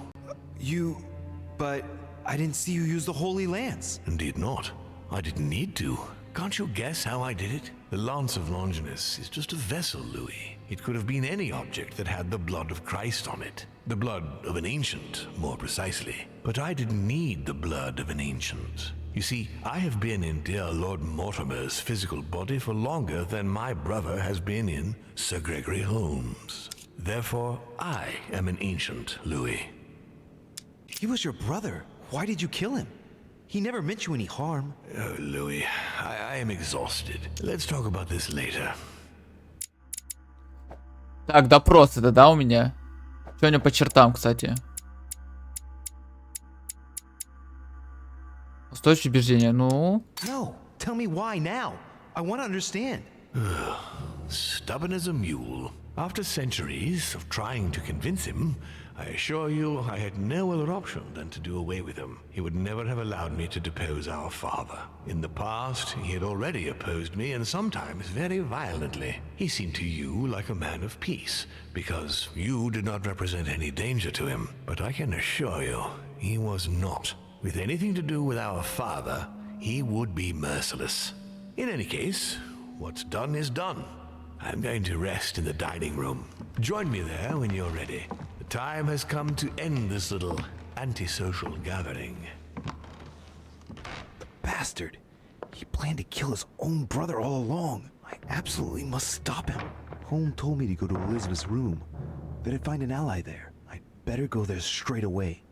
But I didn't see you use the Holy Lance. Indeed not. I didn't need to. Can't you guess how I did it? The Lance of Longinus is just a vessel, Louis. It could have been any object that had the blood of Christ on it. The blood of an ancient, more precisely. But I didn't need the blood of an ancient. You see, I have been in dear Lord Mortimer's physical body for longer than my brother has been in Sir Gregory Holmes. Therefore, I am an ancient, Louis. He was your brother. Why did you kill him? He never meant you any harm. Oh, Louis, I am exhausted. Let's talk about this later. Так, допрос это, да, у меня? Что у него по чертам, кстати? Устойчивое убеждение, ну... No, tell me why now. I want to understand. Stubborn as a mule. After centuries of trying to convince him, I assure you I had no other option than to do away with him. He would never have allowed me to depose our father. In the past, he had already opposed me, and sometimes very violently. He seemed to you like a man of peace, because you did not represent any danger to him. But I can assure you, he was not. With anything to do with our father, he would be merciless. In any case, what's done is done. I'm going to rest in the dining room. Join me there when you're ready. The time has come to end this little antisocial gathering. Bastard. He planned to kill his own brother all along. I absolutely must stop him. Holmes told me to go to Elizabeth's room, that I'd find an ally there. I'd better go there straight away.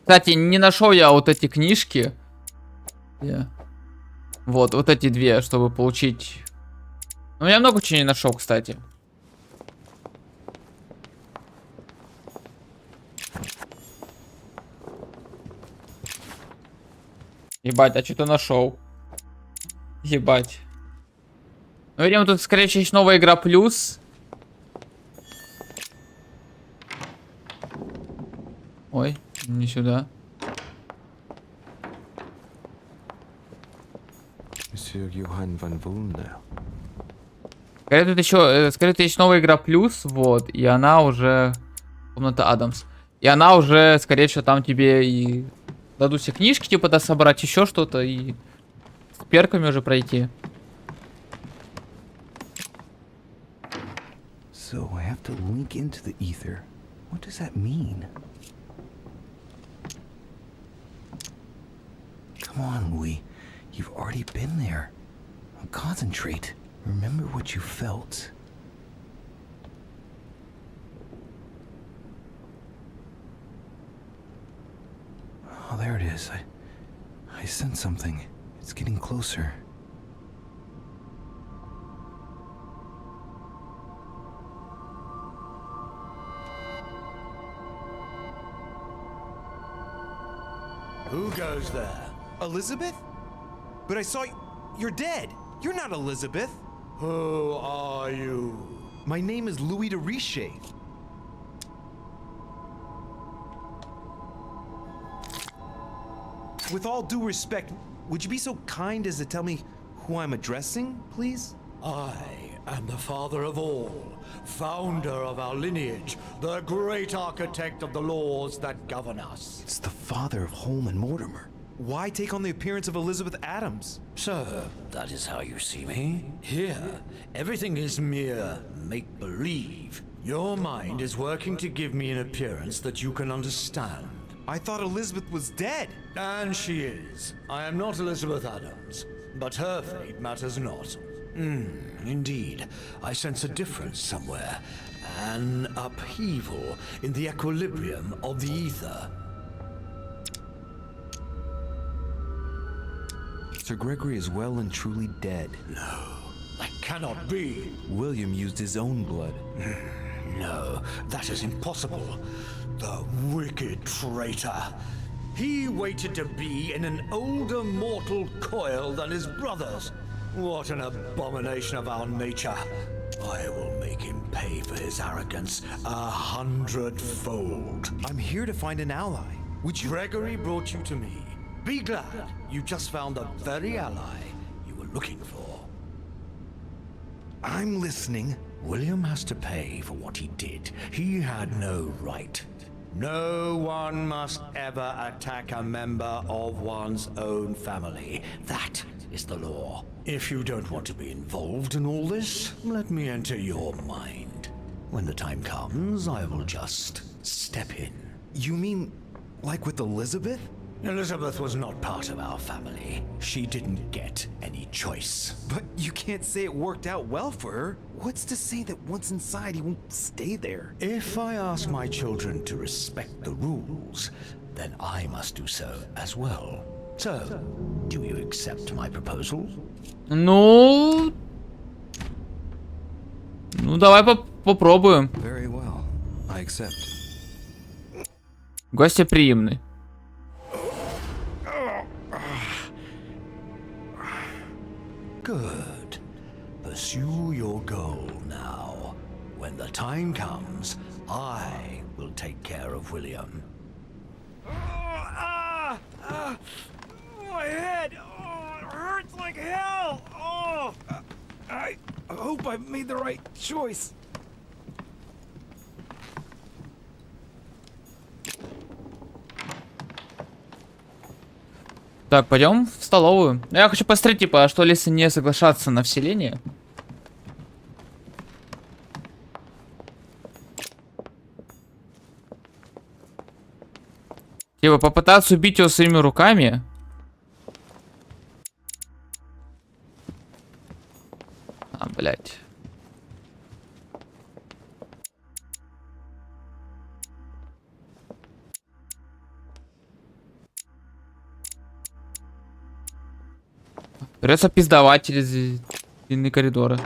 Кстати, не нашел я вот эти книжки. Вот эти две, чтобы получить... Ну, я много чего не нашел, кстати. Ебать, а что-то нашел. Ебать. Ну, видимо, тут, скорее всего, есть новая игра плюс. Ой, не сюда. Скорее тут еще, скорее тут есть новая игра плюс, вот, и она уже... Комната Адамс. И она уже, скорее всего, там тебе и дадут все книжки, типа, да, собрать, еще что-то, и с перками уже пройти. So I have to link into the ether. What does that mean? Come on, Louis. You've already been there. Concentrate. Remember what you felt. Oh, there it is. I sense something. It's getting closer. Who goes there? Elizabeth? But I saw you're dead. You're not Elizabeth. Who are you? My name is Louis de Riche. With all due respect, would you be so kind as to tell me who I'm addressing, please? I am the father of all, founder of our lineage, the great architect of the laws that govern us. It's the father of Holmes and Mortimer. Why take on the appearance of Elizabeth Adams? So, that is how you see me? Here, everything is mere make-believe. Your mind is working to give me an appearance that you can understand. I thought Elizabeth was dead. And she is. I am not Elizabeth Adams, but her fate matters not. Indeed, I sense a difference somewhere. An upheaval in the equilibrium of the ether. Sir Gregory is well and truly dead. No, that cannot be. William used his own blood. No, that is impossible. The wicked traitor. He waited to be in an older mortal coil than his brothers. What an abomination of our nature. I will make him pay for his arrogance 100-fold. I'm here to find an ally. Which Gregory brought you to me. Be glad you just found the very ally you were looking for. I'm listening. William has to pay for what he did. He had no right. No one must ever attack a member of one's own family. That is the law. If you don't want to be involved in all this, let me enter your mind. When the time comes, I will just step in. You mean like with Elizabeth? Elizabeth was not part of our family. She didn't get any choice. But you can't say it worked out well for her. What's to say that once inside he won't stay there? If I ask my children to respect the rules, then I must do so as well. So, do you accept my proposal? Ну, давай попробуем. Very well. I accept. Гостеприимный. Good. Pursue your goal now. When the time comes, I will take care of William. My head! Oh, it hurts like hell! Oh! I hope I made the right choice. Так, пойдем в столовую. Я хочу посмотреть, типа, а что если не соглашаться на вселение? Типа, попытаться убить его своими руками. А, блядь. Придется пиздовать через длинные коридоры.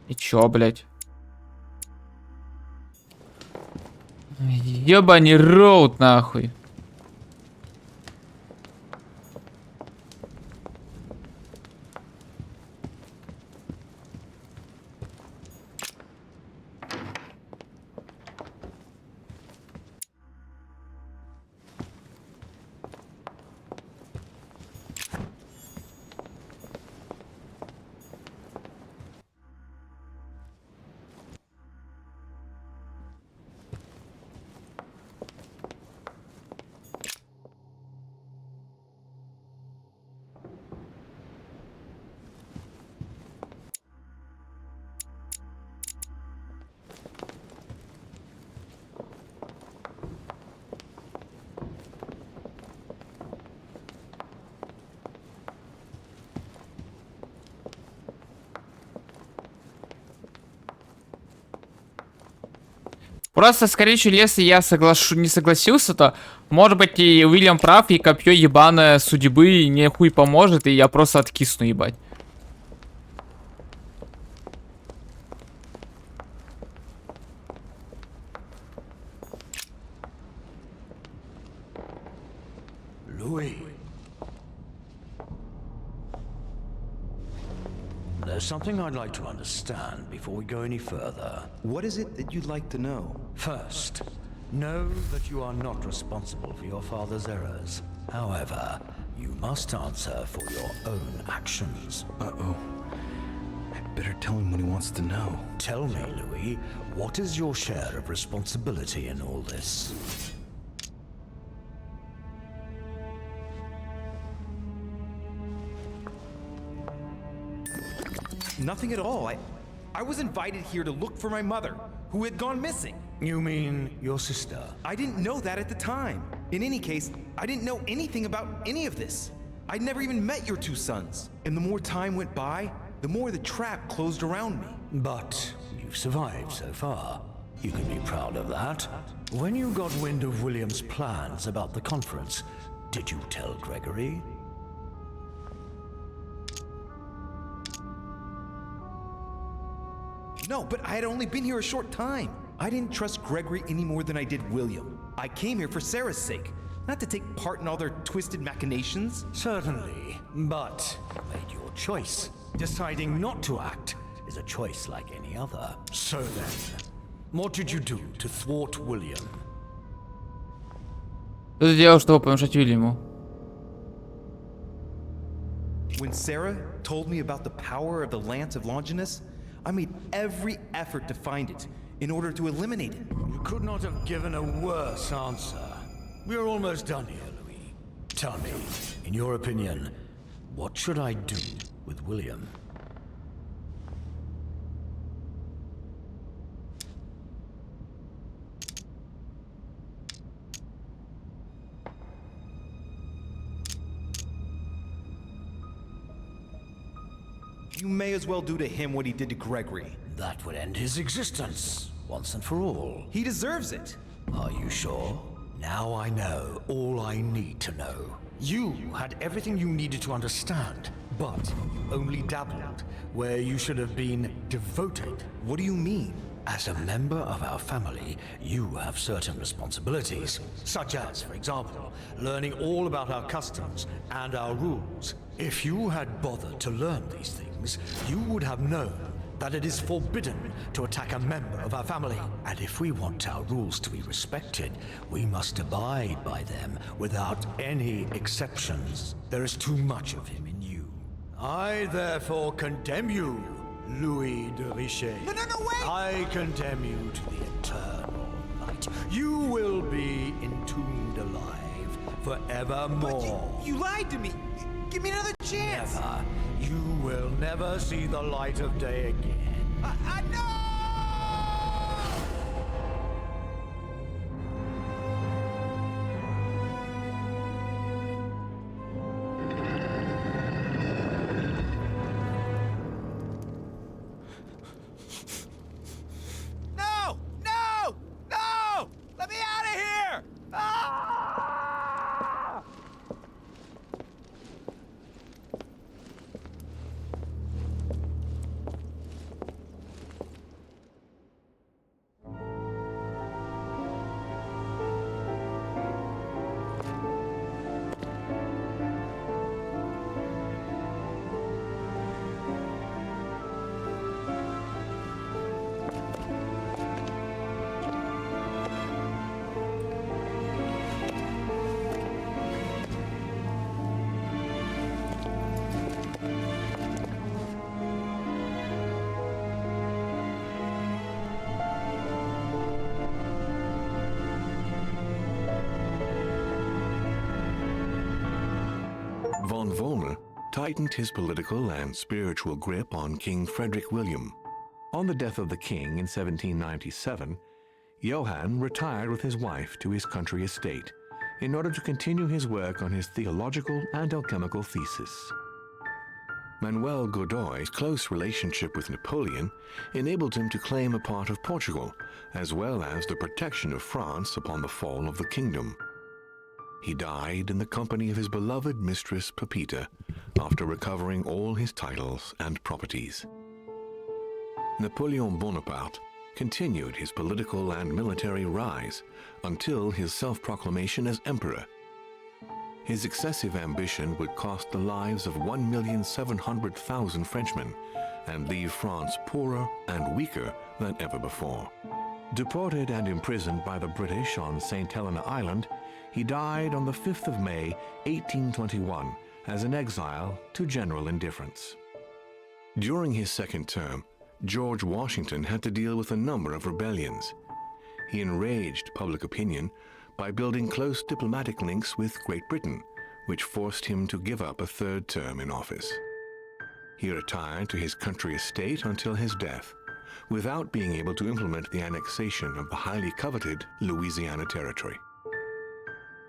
И чё, блядь? Ёбаный роут, нахуй. Просто, скорее всего, если я не согласился, то, может быть, и Уильям прав, и копье ебаное судьбы не хуй поможет, и я просто откисну, ебать. Louis. There's something I'd like to understand before we go any further. What is it that you'd like to know? First, know that you are not responsible for your father's errors. However, you must answer for your own actions. Uh-oh. I better tell him what he wants to know. Tell me, Louis, what is your share of responsibility in all this? Nothing at all. I was invited here to look for my mother, who had gone missing. You mean your sister? I didn't know that at the time. In any case, I didn't know anything about any of this. I'd never even met your two sons. And the more time went by, the more the trap closed around me. But you've survived so far. You can be proud of that. When you got wind of William's plans about the conference, did you tell Gregory? No, but I had only been here a short time. I didn't trust Gregory any more than I did William. I came here for Sarah's sake, not to take part in all their twisted machinations. Certainly, but you made your choice. Deciding not to act is a choice like any other. So then, what did you do to thwart William? Что ты делал, чтобы помешать Уильяму? When Sarah told me about the power of the Lance of Longinus, I made every effort to find it in order to eliminate it. You could not have given a worse answer. we're almost done here, Louis. Tell me, in your opinion, what should I do with William? You may as well do to him what he did to Gregory. That would end his existence, once and for all. He deserves it. Are you sure? Now I know all I need to know. You had everything you needed to understand, but you only dabbled where you should have been devoted. What do you mean? As a member of our family, you have certain responsibilities, such as, for example, learning all about our customs and our rules. If you had bothered to learn these things, you would have known that it is forbidden to attack a member of our family. And if we want our rules to be respected, we must abide by them without any exceptions. There is too much of him in you. I therefore condemn you, Louis de Richet. No, wait! I condemn you to the eternal night. You will be entombed alive forevermore. But you lied to me. Give me another chance. Never. You will never see the light of day again. No! No! No! No! Let me out of here! Ah! Von Volmer tightened his political and spiritual grip on King Frederick William. On the death of the king in 1797, Johann retired with his wife to his country estate in order to continue his work on his theological and alchemical thesis. Manuel Godoy's close relationship with Napoleon enabled him to claim a part of Portugal, as well as the protection of France upon the fall of the kingdom. He died in the company of his beloved mistress Pepita after recovering all his titles and properties. Napoleon Bonaparte continued his political and military rise until his self-proclamation as emperor. His excessive ambition would cost the lives of 1,700,000 Frenchmen and leave France poorer and weaker than ever before. Deported and imprisoned by the British on St. Helena Island, he died on the 5th of May, 1821, as an exile to general indifference. During his second term, George Washington had to deal with a number of rebellions. He enraged public opinion by building close diplomatic links with Great Britain, which forced him to give up a third term in office. He retired to his country estate until his death, without being able to implement the annexation of the highly coveted Louisiana Territory.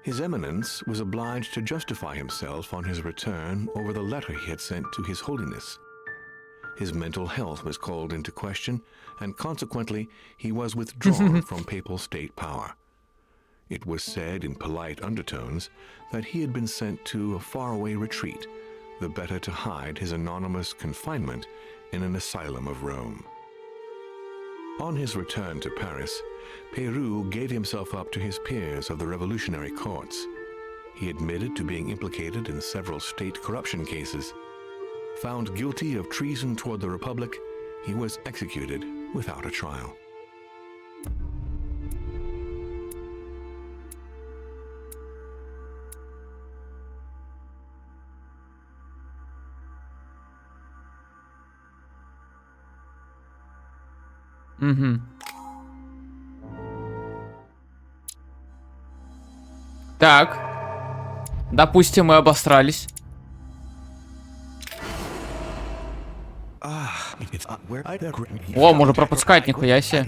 His Eminence was obliged to justify himself on his return over the letter he had sent to His Holiness. His mental health was called into question, and consequently he was withdrawn from papal state power. It was said in polite undertones that he had been sent to a faraway retreat, the better to hide his anonymous confinement in an asylum of Rome. On his return to Paris, Peru gave himself up to his peers of the revolutionary courts. He admitted to being implicated in several state corruption cases. Found guilty of treason toward the Republic, he was executed without a trial. Так. Допустим, мы обосрались. О, можно пропускать, нихуя себе.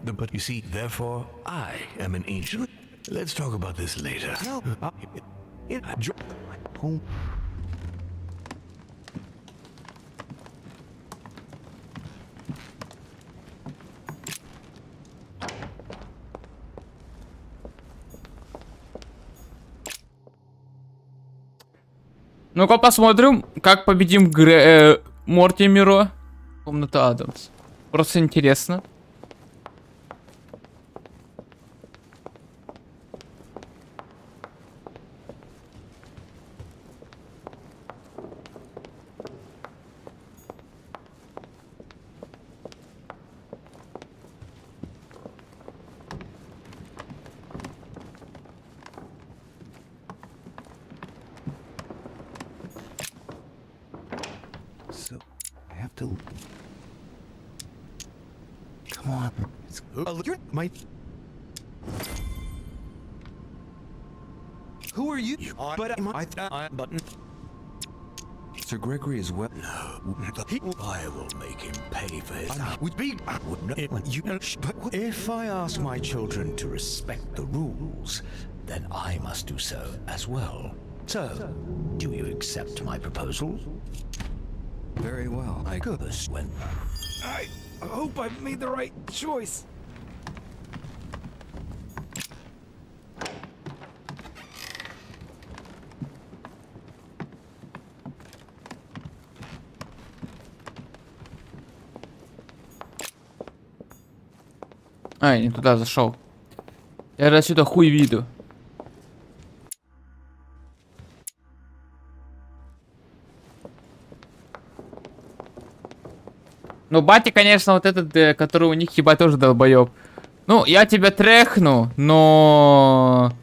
But you see, therefore, I am an angel. Let's talk about this later. Ну-ка посмотрим, как победим Мортимера. Комната Адамс. Просто интересно. So, I have to... Come on. It's... you're my... Who are you? But button. Sir Gregory is well. No, I will make him pay for his. If I ask my children to respect the rules, then I must do so as well. So, do you accept my proposal? Very well. I could when. I hope I've made the right choice. А, я не туда зашел. Я же отсюда хуй виду. Ну, батя, конечно, вот этот, который у них, ебать, тоже долбоеб. Ну, я тебя тряхну, но...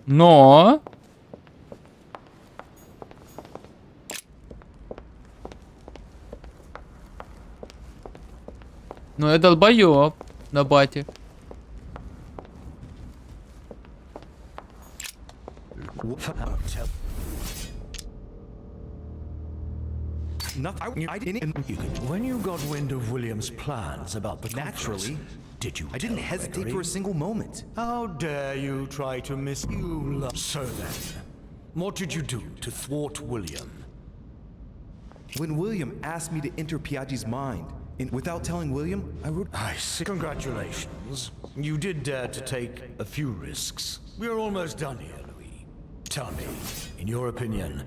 Но... Ну, я долбоеб на бате. When you got wind of William's plans about the Naturally. Did you? I didn't hesitate for a single moment. How dare you try to miss you? So then, what did you do to thwart William? When William asked me to enter Piaggi's mind, and without telling William, I see. Congratulations. You did dare to take a few risks. We're almost done here, Louis. Tell me, in your opinion,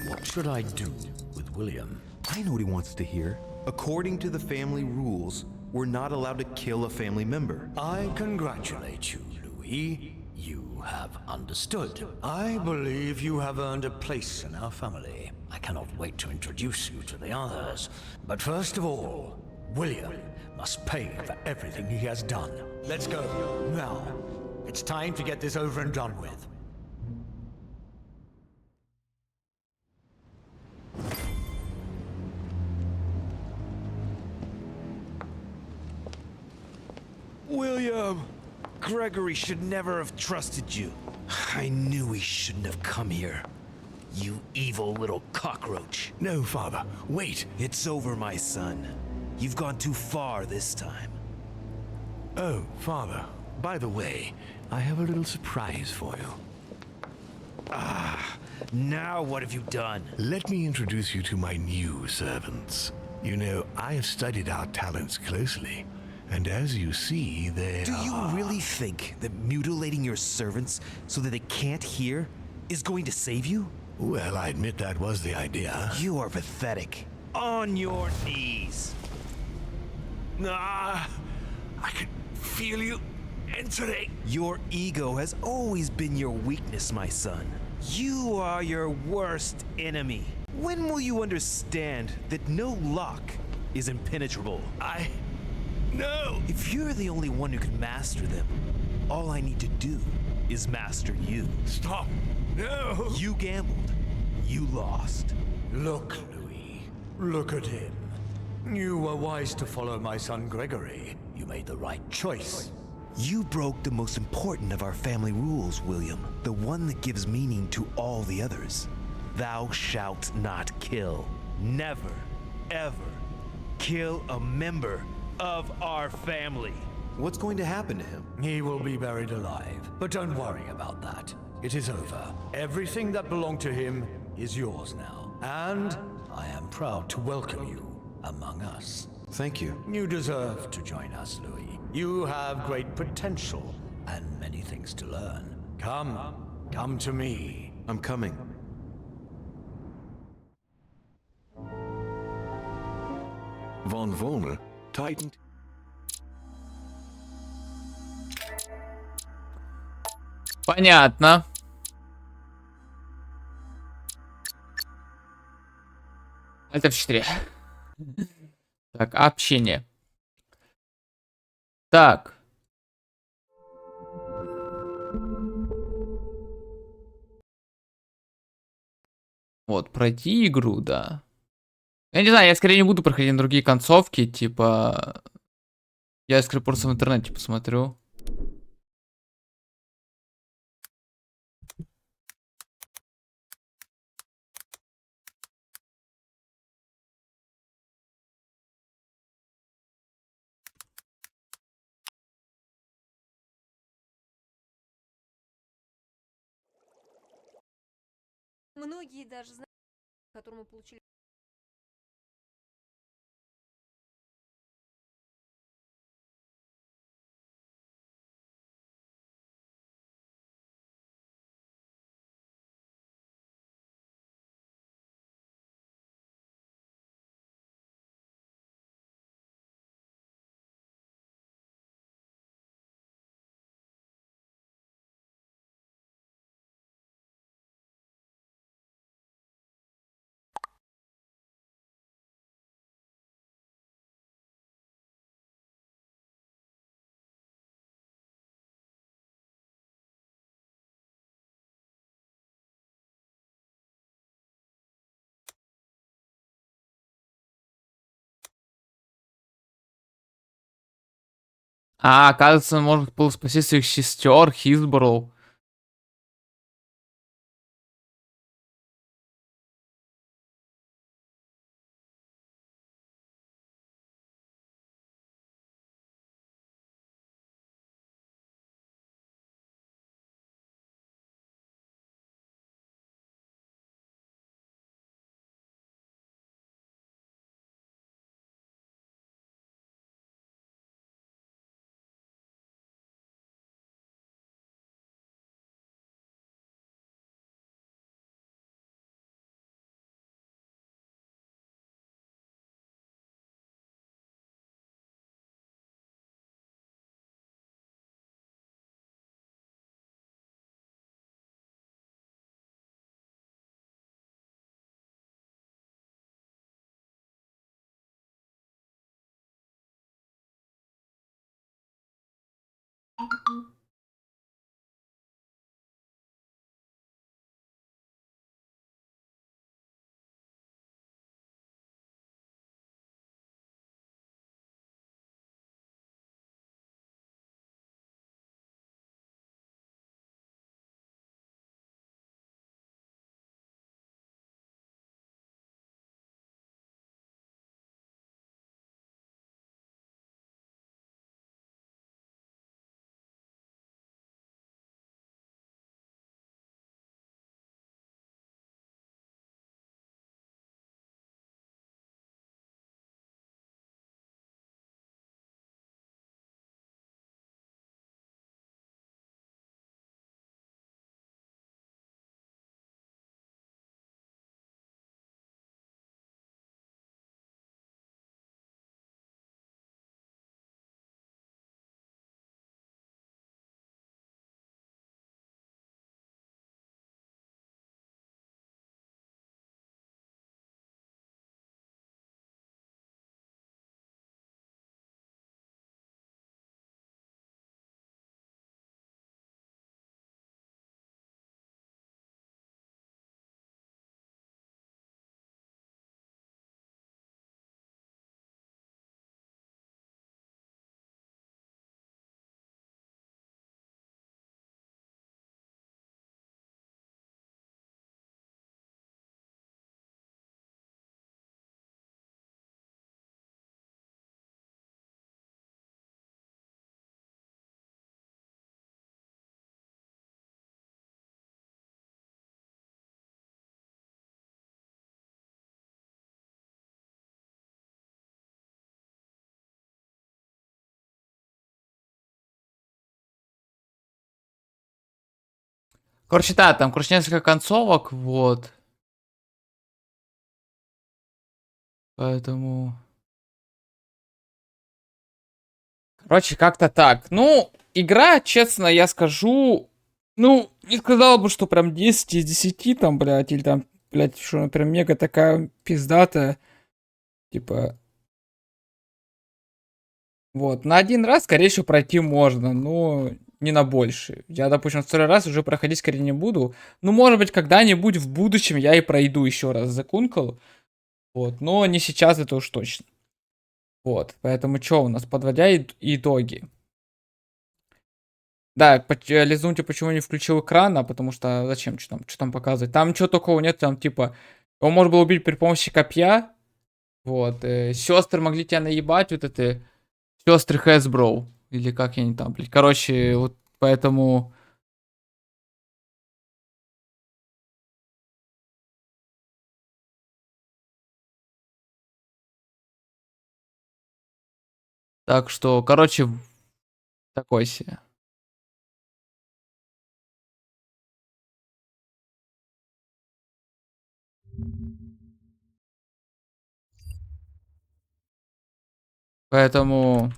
what should I do with William? I know what he wants to hear. According to the family rules, we're not allowed to kill a family member. I congratulate you, Louis. You have understood. I believe you have earned a place in our family. I cannot wait to introduce you to the others. But first of all, William must pay for everything he has done. Let's go. Now, it's time to get this over and done with. William! Gregory should never have trusted you. I knew he shouldn't have come here. You evil little cockroach. No, Father. Wait. It's over, my son. You've gone too far this time. Oh, Father. By the way, I have a little surprise for you. Ah, now what have you done? Let me introduce you to my new servants. You know, I have studied our talents closely. And as you see, they Do you really think that mutilating your servants so that they can't hear is going to save you? Well, I admit that was the idea. You are pathetic. On your knees. Ah, I can feel you entering. Your ego has always been your weakness, my son. You are your worst enemy. When will you understand that no lock is impenetrable? No! If you're the only one who can master them, all I need to do is master you. Stop! No! You gambled. You lost. Look, Louis. Look at him. You were wise to follow my son Gregory. You made the right choice. You broke the most important of our family rules, William. The one that gives meaning to all the others. Thou shalt not kill. Never, ever kill a member of our family. What's going to happen to him? He will be buried alive. But don't worry about that. It is over. Everything that belonged to him is yours now. And I am proud to welcome you among us. Thank you. You deserve to join us, Louis. You have great potential and many things to learn. Come to me. I'm coming. Von Wohner tightened. Понятно. Это в 4. Так, общение. Так. Вот, пройти игру, да. Я не знаю, я скорее не буду проходить на другие концовки, типа... Я скорее просто в интернете посмотрю. Многие даже знают, которому получили А, оказывается, он может был спасти своих сестер, Хисборо. Короче, да, там, короче, несколько концовок, вот. Поэтому... Короче, как-то так. Ну, игра, честно, я скажу... Ну, не сказал бы, что прям 10 из 10 там, блядь, или там, блядь, что она прям мега такая пиздатая. Типа... Вот, на один раз, скорее всего, пройти можно, но не на больше. Я, допустим, второй раз уже проходить скорее не буду. Ну, может быть, когда-нибудь в будущем я и пройду еще раз за Кункал. Вот, но не сейчас, это уж точно. Вот, поэтому что у нас, подводя итоги. Да, Лизунти почему не включил экран, а потому что зачем, что там показывать. Там ничего такого нет, там типа, его можно было убить при помощи копья. Вот, сестры могли тебя наебать, вот это, сестры Хэсброу. Или как они там, блядь. Короче, вот поэтому... Так что, короче, такой себе. Поэтому...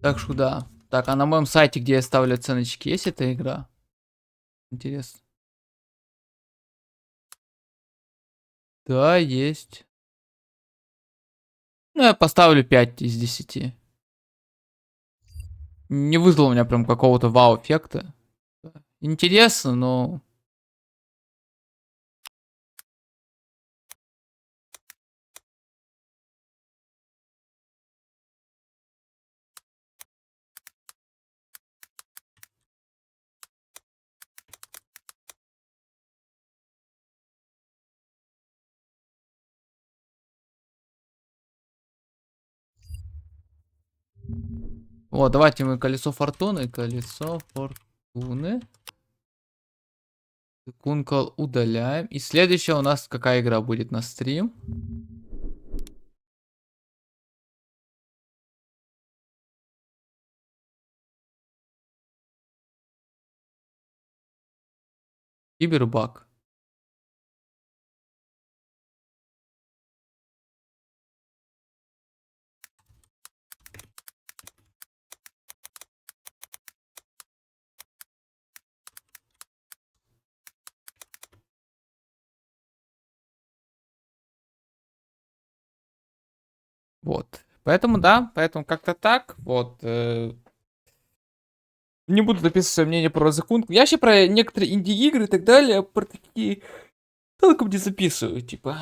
Так что да. Так, а на моем сайте, где я ставлю оценочки, есть эта игра? Интересно. Да, есть. Ну, я поставлю 5 из 10. Не вызвало у меня прям какого-то вау-эффекта. Интересно, но... Вот, давайте мы колесо фортуны. Колесо фортуны. Кункал удаляем. И следующая у нас какая игра будет на стрим? Кибербаг. Вот. Поэтому да, поэтому как-то так. Вот. Не буду записывать свое мнение про Закунку. Я вообще про некоторые инди-игры и так далее, про такие толком не записываю, типа.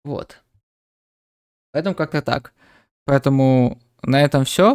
Вот. Поэтому как-то так. Поэтому на этом все.